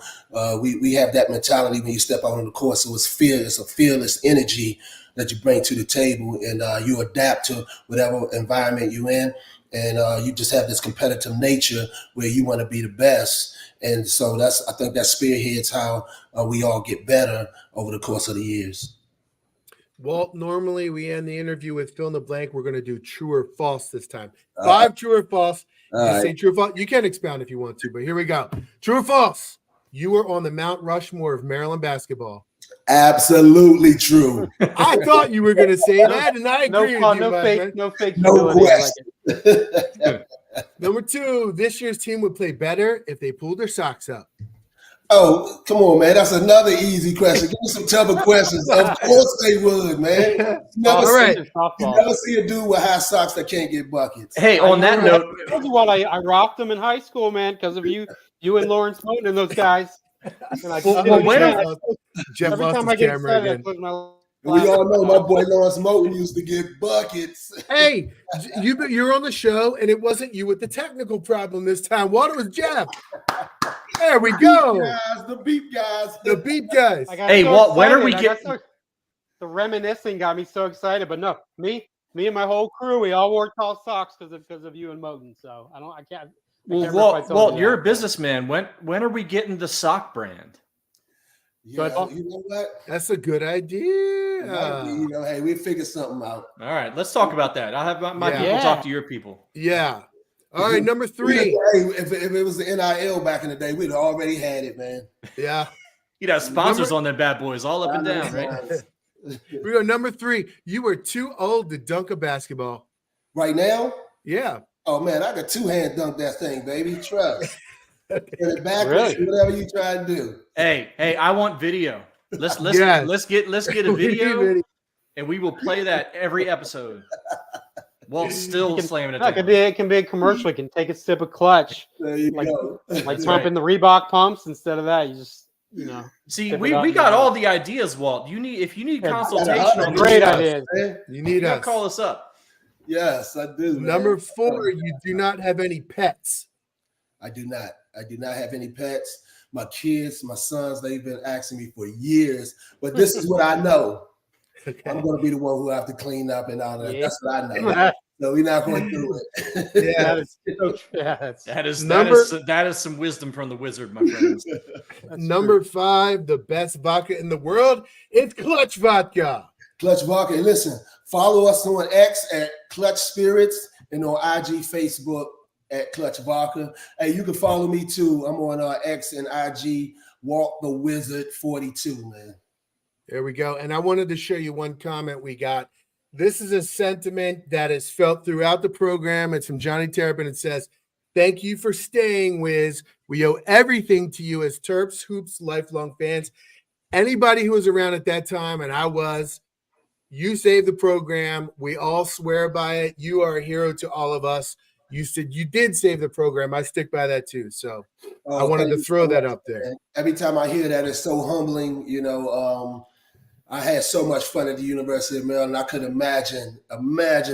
we have that mentality when you step out on the court. So it's a fearless energy that you bring to the table, and you adapt to whatever environment you're in. And you just have this competitive nature where you want to be the best. And so I think that spearheads how we all get better over the course of the years. Walt, normally we end the interview with fill in the blank. We're going to do true or false this time. 5 true or false. Say true or false. You can expound if you want to, but here we go. True or false? You were on the Mount Rushmore of Maryland basketball. Absolutely true. I thought you were going to say that, and I agree with you. No fake. No question. Number 2, this year's team would play better if they pulled their socks up. Oh, come on, man. That's another easy question. Give me some tougher questions. Of course they would, man. You never see a dude with high socks that can't get buckets. Hey, on that note. I told you what, I rocked them in high school, man, because of you and Lawrence Moten and those guys. And Jeff every lost time his I get camera excited, again. I put my We all know my boy Lawrence Moten used to get buckets. Hey, you're on the show, and it wasn't you with the technical problem this time. What was Jeff? There we go. The beep guys. The beep guys. Hey, Walt, when are we getting? The reminiscing got me so excited, but no, me and my whole crew, we all wore tall socks because of you and Moten. So I can't. Well, Walt, you're a businessman. When are we getting the sock brand? Yeah, you know what? That's a good idea. You know, hey, we figured something out. All right, let's talk about that. I'll have my people talk to your people. Yeah. All right, number 3. Hey, if it was the NIL back in the day, we'd already had it, man. Yeah. You'd have sponsors on them bad boys all up and down, right? We go number 3. You were too old to dunk a basketball. Right now? Yeah. Oh man, I could 2-hand dunk that thing, baby. Trust. Get it backwards, whatever you try to do. Hey, I want video. Let's get a video, and we will play that every episode. Walt's still slamming it. It can be a commercial. You can take a sip of clutch. There you go. Like pumping the Reebok pumps. Instead of that, you just See, we got all the ideas, Walt. If you need consultation on great ideas, you need us. Call us up. Yes, I do. Man. Number 4, you do not have any pets. I do not. I do not have any pets. My kids, my sons, they've been asking me for years. But this is what I know. Okay. I'm going to be the one who have to clean up and all that. Yeah. That's what I know. So we're not going to do it. That is some wisdom from the wizard, my friends. Number 5, the best vodka in the world. It's Clutch Vodka. Clutch Vodka. And listen, follow us on X at Clutch Spirits and on IG, Facebook at Clutch Vodka. Hey, you can follow me too. I'm on X and IG, Walt the Wizard 42, man. There we go. And I wanted to show you one comment we got. This is a sentiment that is felt throughout the program. It's from Johnny Terrapin. It says, "Thank you for staying, Wiz. We owe everything to you as Terps Hoops lifelong fans." Anybody who was around at that time, and I was, you saved the program. We all swear by it. You are a hero to all of us. You said you did save the program. I stick by that too. So I wanted to throw that up there. Every time I hear that, it's so humbling. I had so much fun at the University of Maryland. I could imagine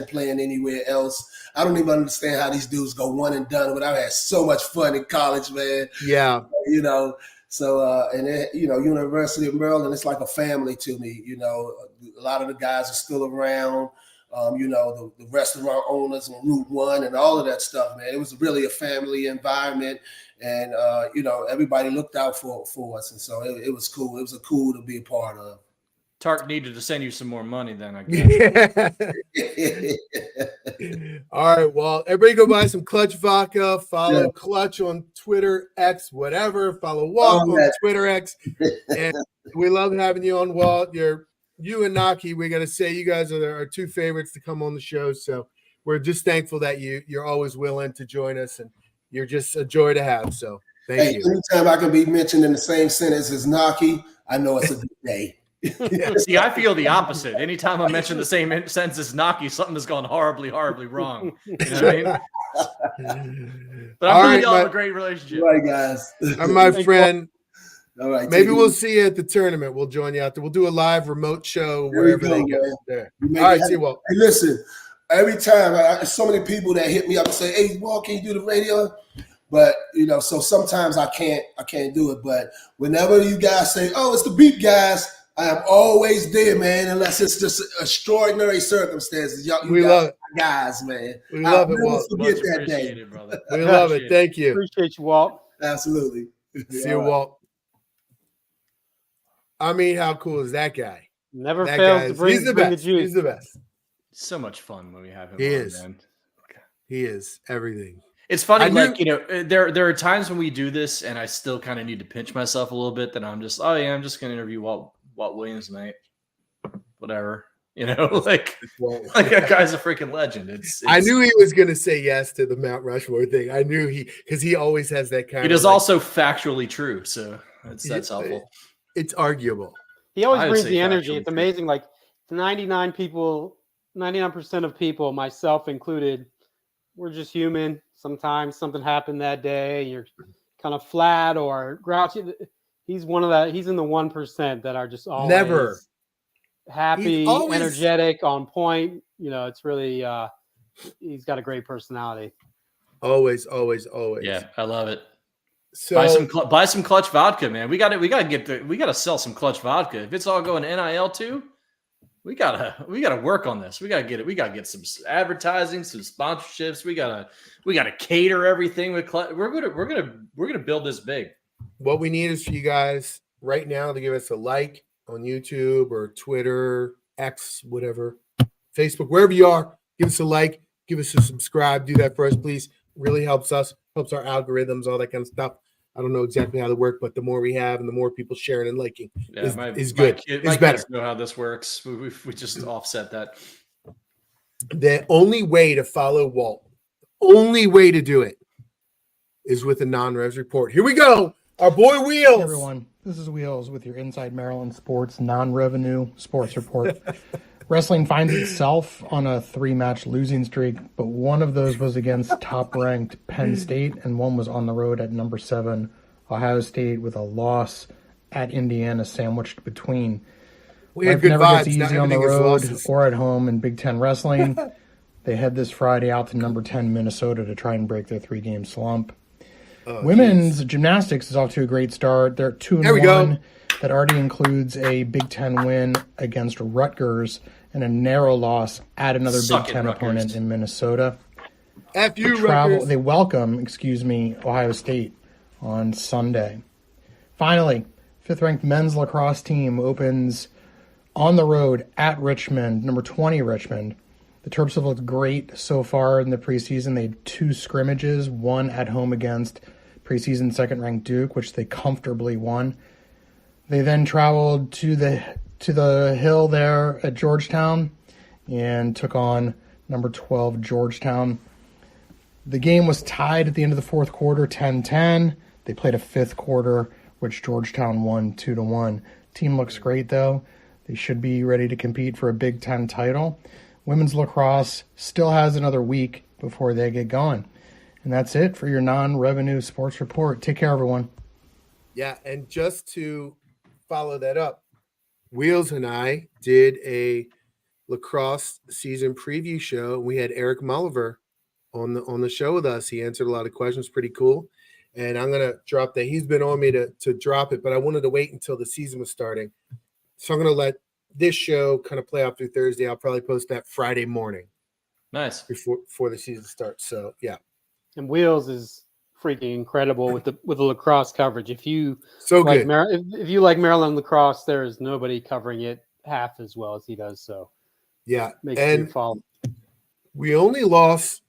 playing anywhere else. I don't even understand how these dudes go one and done, but I had so much fun in college, man. Yeah. So University of Maryland, it's like a family to me. A lot of the guys are still around. The restaurant owners on Route 1 and all of that stuff, man. It was really a family environment, and everybody looked out for us, and so it was cool. It was cool to be a part of. Tark needed to send you some more money then, I guess. All right, well, everybody go buy some Clutch Vodka. Follow Clutch on Twitter, X, whatever. Follow Walt on Twitter, X. And we love having you on, Walt. You and Naki, we got to say you guys are our 2 favorites to come on the show. So we're just thankful that you're always willing to join us, and you're just a joy to have. So thank you. Anytime I can be mentioned in the same sentence as Naki, I know it's a good day. See, I feel the opposite. Anytime I mention the same sentence as Naki, something has gone horribly, horribly wrong. You know what I mean? But I'm really have a great relationship. All right, guys. My friend. All right. Maybe we'll see you at the tournament. We'll join you out there. We'll do a live remote show wherever they go. There. All right, see you, Walt. Hey, listen, every time so many people that hit me up and say, "Hey, Walt, can you do the radio?" But so sometimes I can't do it. But whenever you guys say, "Oh, it's the beat guys," I am always there, man, unless it's just extraordinary circumstances. We love it. Guys, man. We love it, Walt. Forget that day. Brother. We love it. Thank you. Appreciate you, Walt. Absolutely. See you, Walt. I mean, how cool is that guy? Never fails to bring the juice. He's the best. So much fun when we have him. He is. Man. He is everything. It's funny, there are times when we do this, and I still kind of need to pinch myself a little bit. That I'm just, I'm just going to interview Walt Williams tonight. Whatever, that guy's a freaking legend. It's I knew he was going to say yes to the Mount Rushmore thing. I knew because he always has that kind. It is also factually true, so that's helpful. It's arguable. He always brings the energy. It's amazing. Like 99% of people, myself included, we're just human. Sometimes something happened that day. You're kind of flat or grouchy. He's one of that. He's in the 1% that are just always never happy, energetic, on point. It's really he's got a great personality. Always. Yeah, I love it. So buy some Clutch vodka, man. We got to sell some Clutch vodka. If it's all going NIL too, we gotta work on this. We gotta get it. We gotta get some advertising, some sponsorships. We gotta cater everything with Clutch. We're gonna build this big. what we need is for you guys right now to give us a like on YouTube or Twitter, X, whatever, Facebook, wherever you are. Give us a like, give us a subscribe. Do that for us, please. Really helps us, helps our algorithms, all that kind of stuff. I don't know exactly how they work, but the more we have and the more people sharing and liking is good. My better. Kids know how this works. We just offset that. The only way to follow Walt, only way to do it is with a non-res report. Here we go. Our boy Wheels. Hey everyone, this is Wheels with your Inside Maryland Sports non-revenue sports report. Wrestling finds itself on a 3-match losing streak, but one of those was against top-ranked Penn State, and one was on the road at number 7, Ohio State, with a loss at Indiana sandwiched between. We had Life good never vibes. gets easy Not on the everything is road losses. or at home in Big Ten wrestling. They head this Friday out to number 10 Minnesota to try and break their 3-game slump. Women's gymnastics is off to a great start. They're 2-1. That already includes a Big Ten win against Rutgers and a narrow loss at another Big Ten opponent in Minnesota. F you, Rutgers. They welcome, Ohio State on Sunday. Finally, 5th-ranked men's lacrosse team opens on the road at Richmond, number 20 Richmond. The Terps have looked great so far in the preseason. They had 2 scrimmages, one at home against preseason 2nd-ranked Duke, which they comfortably won. They then traveled to the hill there at Georgetown and took on number 12 Georgetown. The game was tied at the end of the 4th quarter, 10-10. They played a 5th quarter, which Georgetown won 2-1. Team looks great, though. They should be ready to compete for a Big Ten title. Women's lacrosse still has another week before they get going. And that's it for your non-revenue sports report. Take care, everyone. Yeah, and just to follow that up, Wheels and I did a lacrosse season preview show. We had Eric Mulliver on the show with us. He answered a lot of questions, pretty cool. And I'm gonna drop that. He's been on me to drop it, but I wanted to wait until the season was starting. So I'm gonna let this show kind of play out through Thursday. I'll probably post that Friday morning. Nice. Before the season starts. So yeah. And Wheels is freaking incredible with the lacrosse coverage. If you good. If you like Maryland lacrosse, there is nobody covering it half as well as he does. So yeah, make sure you follow. We only lost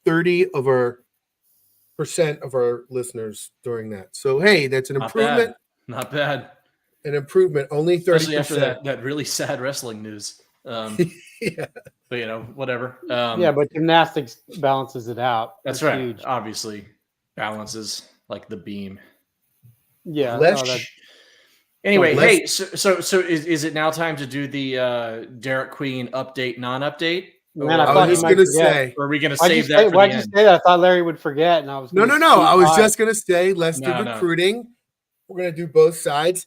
30% of our listeners during that. So hey, that's an improvement. Not bad. An improvement. Only 30%. Especially after that really sad wrestling news. Yeah. But whatever. But gymnastics balances it out. That's right. Huge. Obviously, balances like the beam. Yeah. Anyway, hey, so is it now time to do the Derek Queen update, non-update? Man, I was just going to say. Or are we going to save that? Why'd you say that? I thought Larry would forget, and I was. No. I was just going to say, let's do recruiting. No. We're going to do both sides.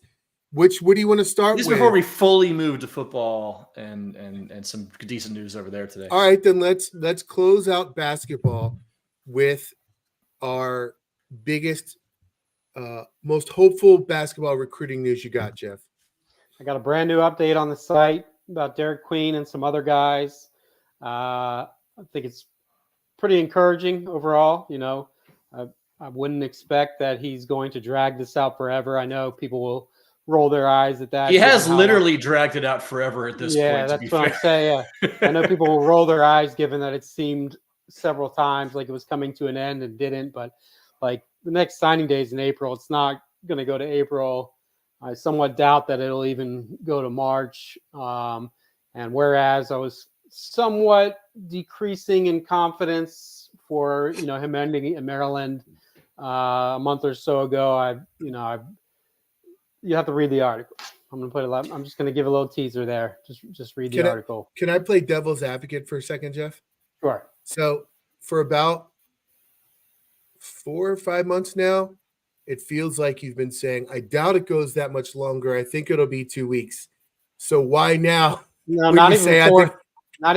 What do you want to start with? Before we fully move to football and some decent news over there today. All right, then let's close out basketball with our biggest, most hopeful basketball recruiting news you got, Jeff. I got a brand new update on the site about Derek Queen and some other guys. I think it's pretty encouraging overall. You know, I wouldn't expect that he's going to drag this out forever. I know people will roll their eyes at that. He has literally dragged it out forever at this point. Yeah, that's what I'm saying. Yeah. I know people will roll their eyes given that it seemed several times like it was coming to an end and didn't. But like the next signing day is in April. It's not going to go to April. I somewhat doubt that it'll even go to March. And whereas I was somewhat decreasing in confidence for him ending in Maryland a month or so ago, you have to read the article. I'm going to put it. I'm just going to give a little teaser there. Just read the article. Can I play devil's advocate for a second, Jeff? Sure. So for about 4 or 5 months now, it feels like you've been saying, I doubt it goes that much longer. I think it'll be 2 weeks. So why now? No, not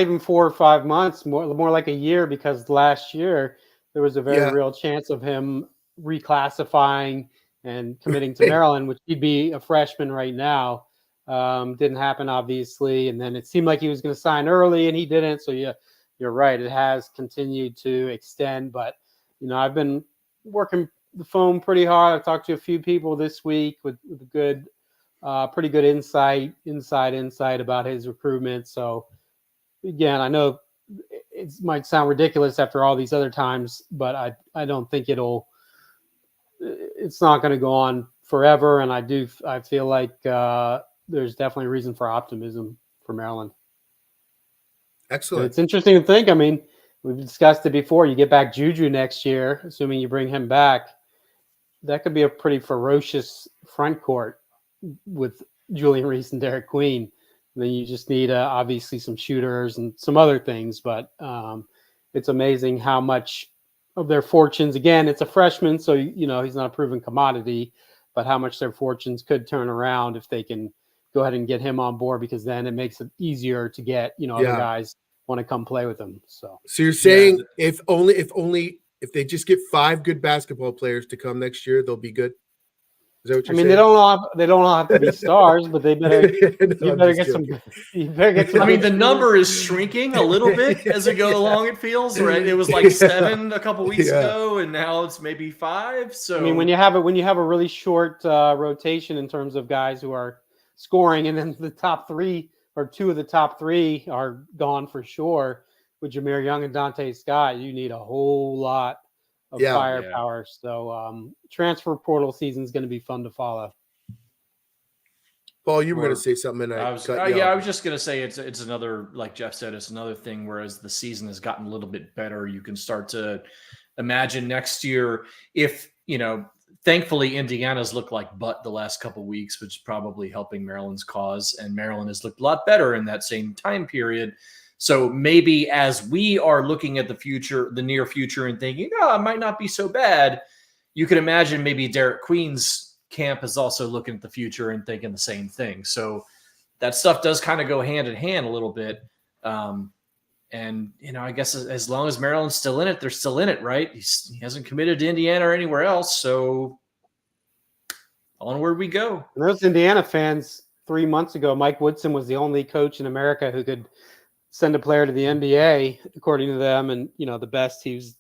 even 4 or 5 months, more like a year, because last year there was a very real chance of him reclassifying and committing to Maryland, which he'd be a freshman right now. Didn't happen, obviously. And then it seemed like he was going to sign early and he didn't. So yeah, you're right. It has continued to extend, but I've been working the phone pretty hard. I've talked to a few people this week with good, pretty good insight about his recruitment. So again, I know it might sound ridiculous after all these other times, but I don't think it's not going to go on forever. And I feel like there's definitely a reason for optimism for Maryland. Excellent. It's interesting to think. I mean, we've discussed it before. You get back Juju next year, assuming you bring him back. That could be a pretty ferocious front court with Julian Reese and Derek Queen. And then you just need obviously some shooters and some other things. But it's amazing how much of their fortunes. Again, it's a freshman, so he's not a proven commodity. But how much their fortunes could turn around if they can go ahead and get him on board, because then it makes it easier to get other guys want to come play with them. So you're saying if they just get 5 good basketball players to come next year, they'll be good. Is that what you're saying? They don't all have to be stars, but they better you better get some. I mean, the number is shrinking a little bit as we go along. It feels right. It was like 7 a couple weeks ago, and now it's maybe 5. So I mean, when you have a really short rotation in terms of guys who are scoring, and then the top 3 or 2 of the top 3 are gone for sure with Jameer Young and Dante Scott, you need a whole lot of firepower. So transfer portal season is going to be fun to follow. Paul, you were going to say something, and I was just going to say it's another, like Jeff said, it's another thing. Whereas the season has gotten a little bit better, you can start to imagine next year if thankfully, Indiana's looked like butt the last couple of weeks, which is probably helping Maryland's cause. And Maryland has looked a lot better in that same time period. So maybe as we are looking at the near future and thinking, it might not be so bad, you can imagine maybe Derek Queen's camp is also looking at the future and thinking the same thing. So that stuff does kind of go hand in hand a little bit. And, I guess as long as Maryland's still in it, they're still in it, right? He hasn't committed to Indiana or anywhere else. So onward we go. And those Indiana fans 3 months ago, Mike Woodson was the only coach in America who could send a player to the NBA, according to them. And, the best, he was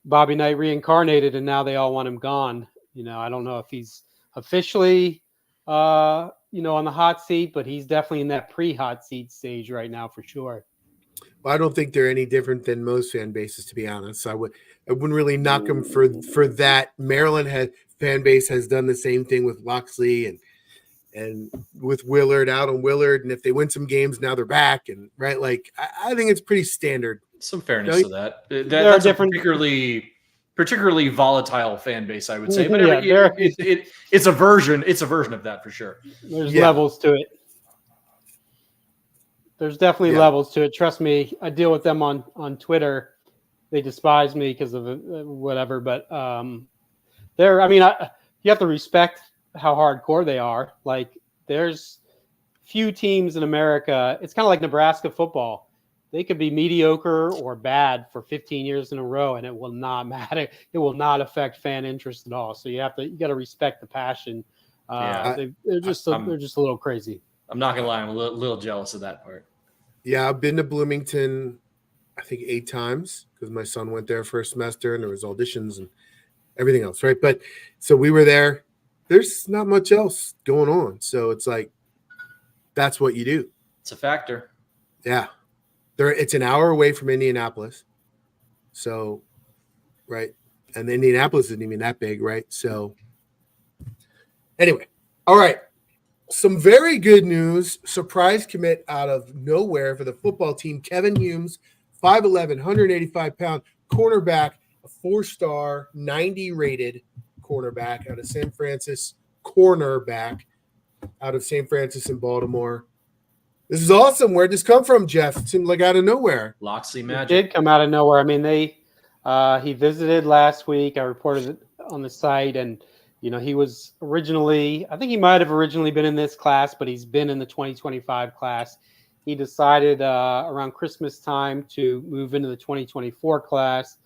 Bobby Knight reincarnated, and now they all want him gone. I don't know if he's officially, on the hot seat, but he's definitely in that pre-hot seat stage right now for sure. Well, I don't think they're any different than most fan bases, to be honest. I wouldn't really knock them for that. Maryland fan base has done the same thing with Loxley and with Willard out on Willard. And if they win some games, now they're back. And right, like I think it's pretty standard. Some fairness to that. That's a particularly volatile fan base, I would say. But it's a version. It's a version of that for sure. There's levels to it. There's definitely levels to it. Trust me, I deal with them on Twitter. They despise me because of whatever, but you have to respect how hardcore they are. Like, there's few teams in America. It's kind of like Nebraska football. They could be mediocre or bad for 15 years in a row, and it will not matter. It will not affect fan interest at all. So you got to respect the passion. They're just a little crazy. I'm not gonna lie, I'm a little jealous of that part. Yeah, I've been to Bloomington, I think 8 times because my son went there for a semester and there was auditions and everything else, right? But so we were there. There's not much else going on. So it's like, that's what you do. It's a factor. Yeah. It's an hour away from Indianapolis. So, right. And Indianapolis isn't even that big, right? So anyway, all right. Some very good news. Surprise commit out of nowhere for the football team. Kevin Humes, 5'11", 185-pound cornerback, a 4-star, 90-rated cornerback out of St. Francis in Baltimore. This is awesome. Where'd this come from, Jeff? It seemed like out of nowhere. Loxley magic. It did come out of nowhere. I mean, he visited last week. I reported it on the site, and he was originally, I think he might have originally been in this class, but he's been in the 2025 class. He decided around Christmas time to move into the 2024 class.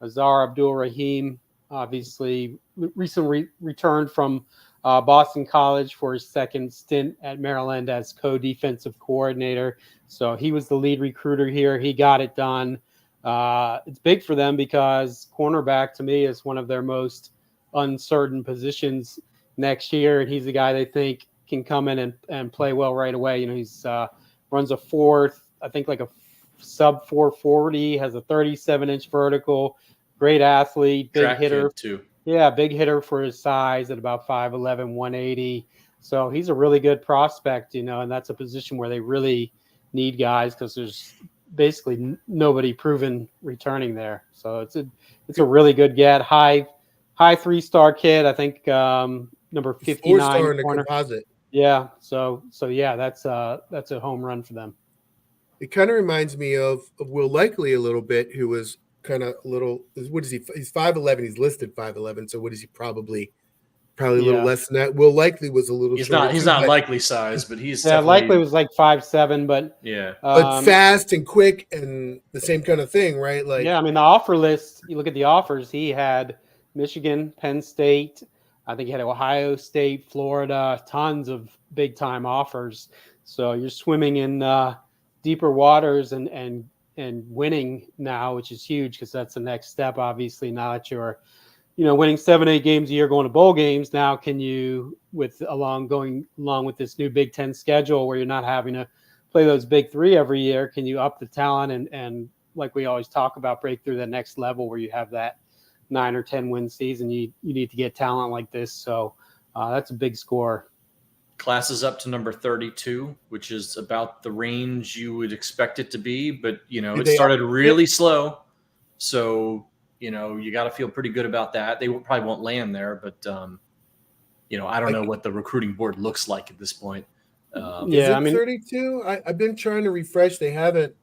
Azar Abdul Rahim obviously recently returned from Boston College for his second stint at Maryland as co-defensive coordinator. So he was the lead recruiter here. He got it done. It's big for them because cornerback to me is one of their most uncertain positions next year. And he's a guy they think can come in and play well right away. He's runs a fourth, I think like a sub 440, has a 37-inch vertical, great athlete, big hitter too. Yeah, big hitter for his size at about 5'11", 180. So he's a really good prospect, and that's a position where they really need guys because there's basically nobody proven returning there. So it's a really good get. High 3-star kid, I think number 59 4-star in the corner. composite. Yeah, so yeah, that's a home run for them. It kind of reminds me of Will Likely a little bit, who was kind of a little. What is he? He's 5'11". He's listed 5'11". So what is he? Probably a little less than that. Will Likely was a little. He's not Likely size, but he's Likely was like 5'7", but yeah, but fast and quick and the same kind of thing, right? Like yeah, I mean the offer list. You look at the offers. He had Michigan, Penn State. I think he had Ohio State, Florida, tons of big time offers. So you're swimming in deeper waters and winning now, which is huge because that's the next step. Obviously, now that you're, winning 7-8 games a year, going to bowl games. Now, can you, going along with this new Big Ten schedule where you're not having to play those big three every year, can you up the talent and like we always talk about, break through the next level where you have that 9 or 10 win season? You need to get talent like this. So that's a big score. Class is up to number 32, which is about the range you would expect it to be. But, it started really slow. So, you got to feel pretty good about that. They probably won't land there. But, I don't know what the recruiting board looks like at this point. Is it 32? I've been trying to refresh. They haven't.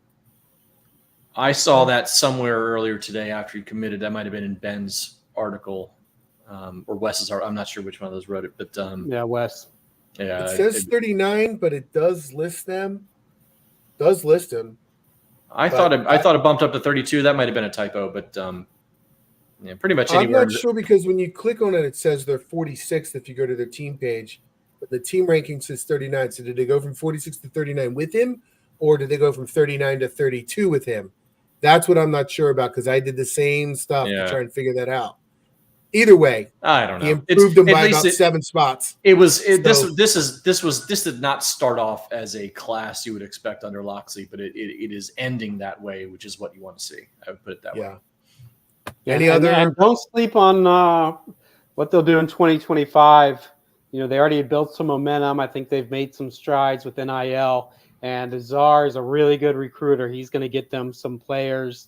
I saw that somewhere earlier today after he committed. That might have been in Ben's article or Wes's article. I'm not sure which one of those wrote it. But Wes. Yeah, it says 39, but it does list them. Does list them. I thought it bumped up to 32. That might have been a typo, but pretty much anywhere. I'm not sure because when you click on it, it says they're 46th if you go to their team page, but the team ranking says 39. So did they go from 46 to 39 with him, or did they go from 39 to 32 with him? That's what I'm not sure about because I did the same stuff to try and figure that out. Either way, I don't know. He improved them by about 7 spots. This did not start off as a class you would expect under Loxley, but it is ending that way, which is what you want to see. I would put it that way. Any other? And don't sleep on what they'll do in 2025. They already built some momentum. I think they've made some strides with NIL, and Azar is a really good recruiter. He's going to get them some players.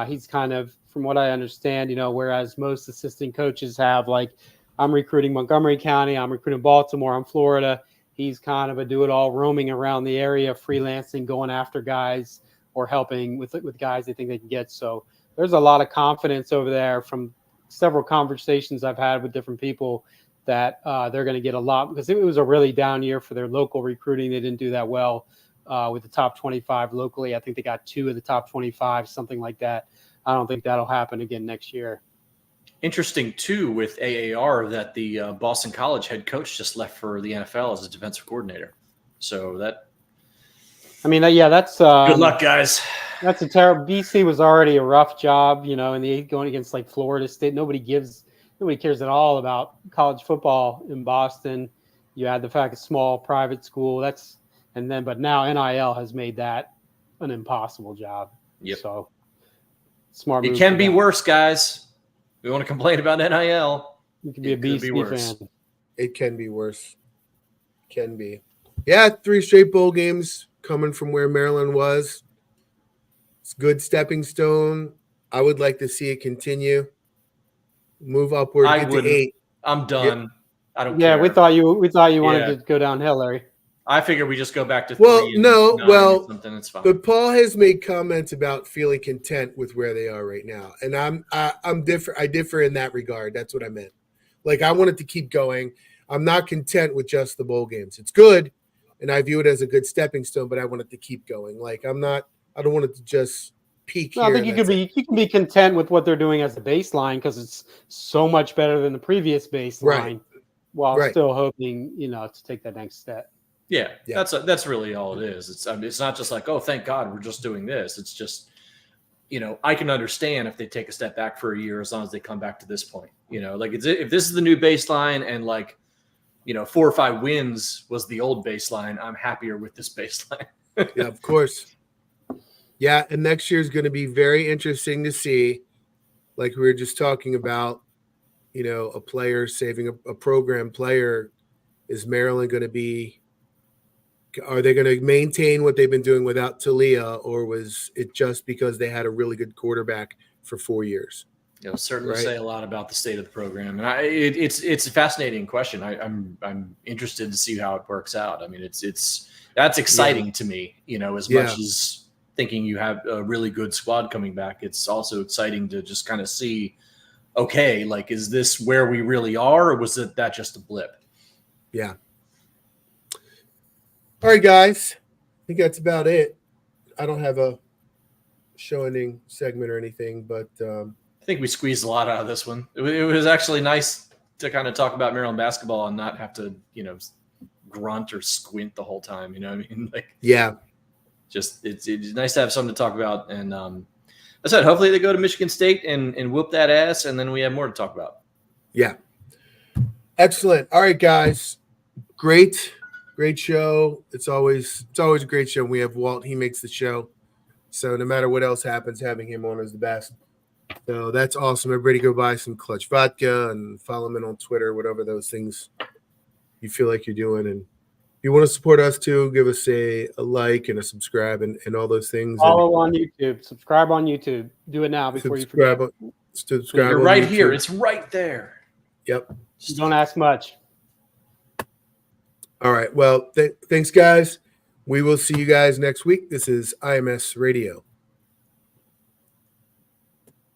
He's kind of, from what I understand, whereas most assistant coaches have, like, I'm recruiting Montgomery County, I'm recruiting Baltimore, I'm Florida. He's kind of a do-it-all, roaming around the area, freelancing, going after guys or helping with guys they think they can get. So there's a lot of confidence over there from several conversations I've had with different people that they're going to get a lot because it was a really down year for their local recruiting. They didn't do that well with the top 25 locally. I think they got 2 of the top 25, something like that. I don't think that'll happen again next year. Interesting, too, with AAR that the Boston College head coach just left for the NFL as a defensive coordinator. So that – that's good luck, guys. That's a terrible – BC was already a rough job, and going against, like, Florida State. Nobody cares at all about college football in Boston. You add the fact it's small private school. But now NIL has made that an impossible job. Yep. So – smart. It can be worse, guys. We want to complain about NIL. You can be a BC fan. It can be worse. Can be. Yeah, 3 straight bowl games coming from where Maryland was. It's a good stepping stone. I would like to see it continue. Move upward. Get to 8. I'm done. Yep. I don't care. Yeah, we thought you wanted to go downhill, Larry. I figure we just go back to 3. Something. It's fine. But Paul has made comments about feeling content with where they are right now, and I'm different. I differ in that regard. That's what I meant. Like, I want it to keep going. I'm not content with just the bowl games. It's good, and I view it as a good stepping stone. But I want it to keep going. Like, I don't want it to just peak. No, I here, think you can be content with what they're doing as the baseline because it's so much better than the previous baseline, while still hoping to take that next step. Yeah. That's really all it is. It's not just like, oh, thank God we're just doing this. It's just, I can understand if they take a step back for a year as long as they come back to this point. Like if this is the new baseline and 4 or 5 wins was the old baseline, I'm happier with this baseline. Yeah, of course. Yeah, and next year is going to be very interesting to see, like we were just talking about, a player saving a program player. Is Maryland going to be – are they going to maintain what they've been doing without Talia, or was it just because they had a really good quarterback for 4 years? It'll certainly say a lot about the state of the program, and it's a fascinating question. I'm interested to see how it works out. I mean, that's exciting to me. As much as thinking you have a really good squad coming back, it's also exciting to just kind of see, okay, like, is this where we really are, or was that just a blip? Yeah. All right, guys. I think that's about it. I don't have a show ending segment or anything, but I think we squeezed a lot out of this one. It was actually nice to kind of talk about Maryland basketball and not have to, grunt or squint the whole time. You know what I mean? Like, yeah. Just it's nice to have something to talk about. And I said, hopefully they go to Michigan State and whoop that ass, and then we have more to talk about. Yeah. Excellent. All right, guys. Great show. It's always a great show. We have Walt. He makes the show. So no matter what else happens, having him on is the best. So that's awesome. Everybody go buy some Clutch Vodka and follow him on Twitter, whatever those things you feel like you're doing. And if you want to support us too, give us a like and a subscribe and all those things. Follow on YouTube. Subscribe on YouTube. Do it now before you forget. Subscribe. You're right here. It's right there. Yep. Just don't ask much. All right. Well, thanks, guys. We will see you guys next week. This is IMS Radio.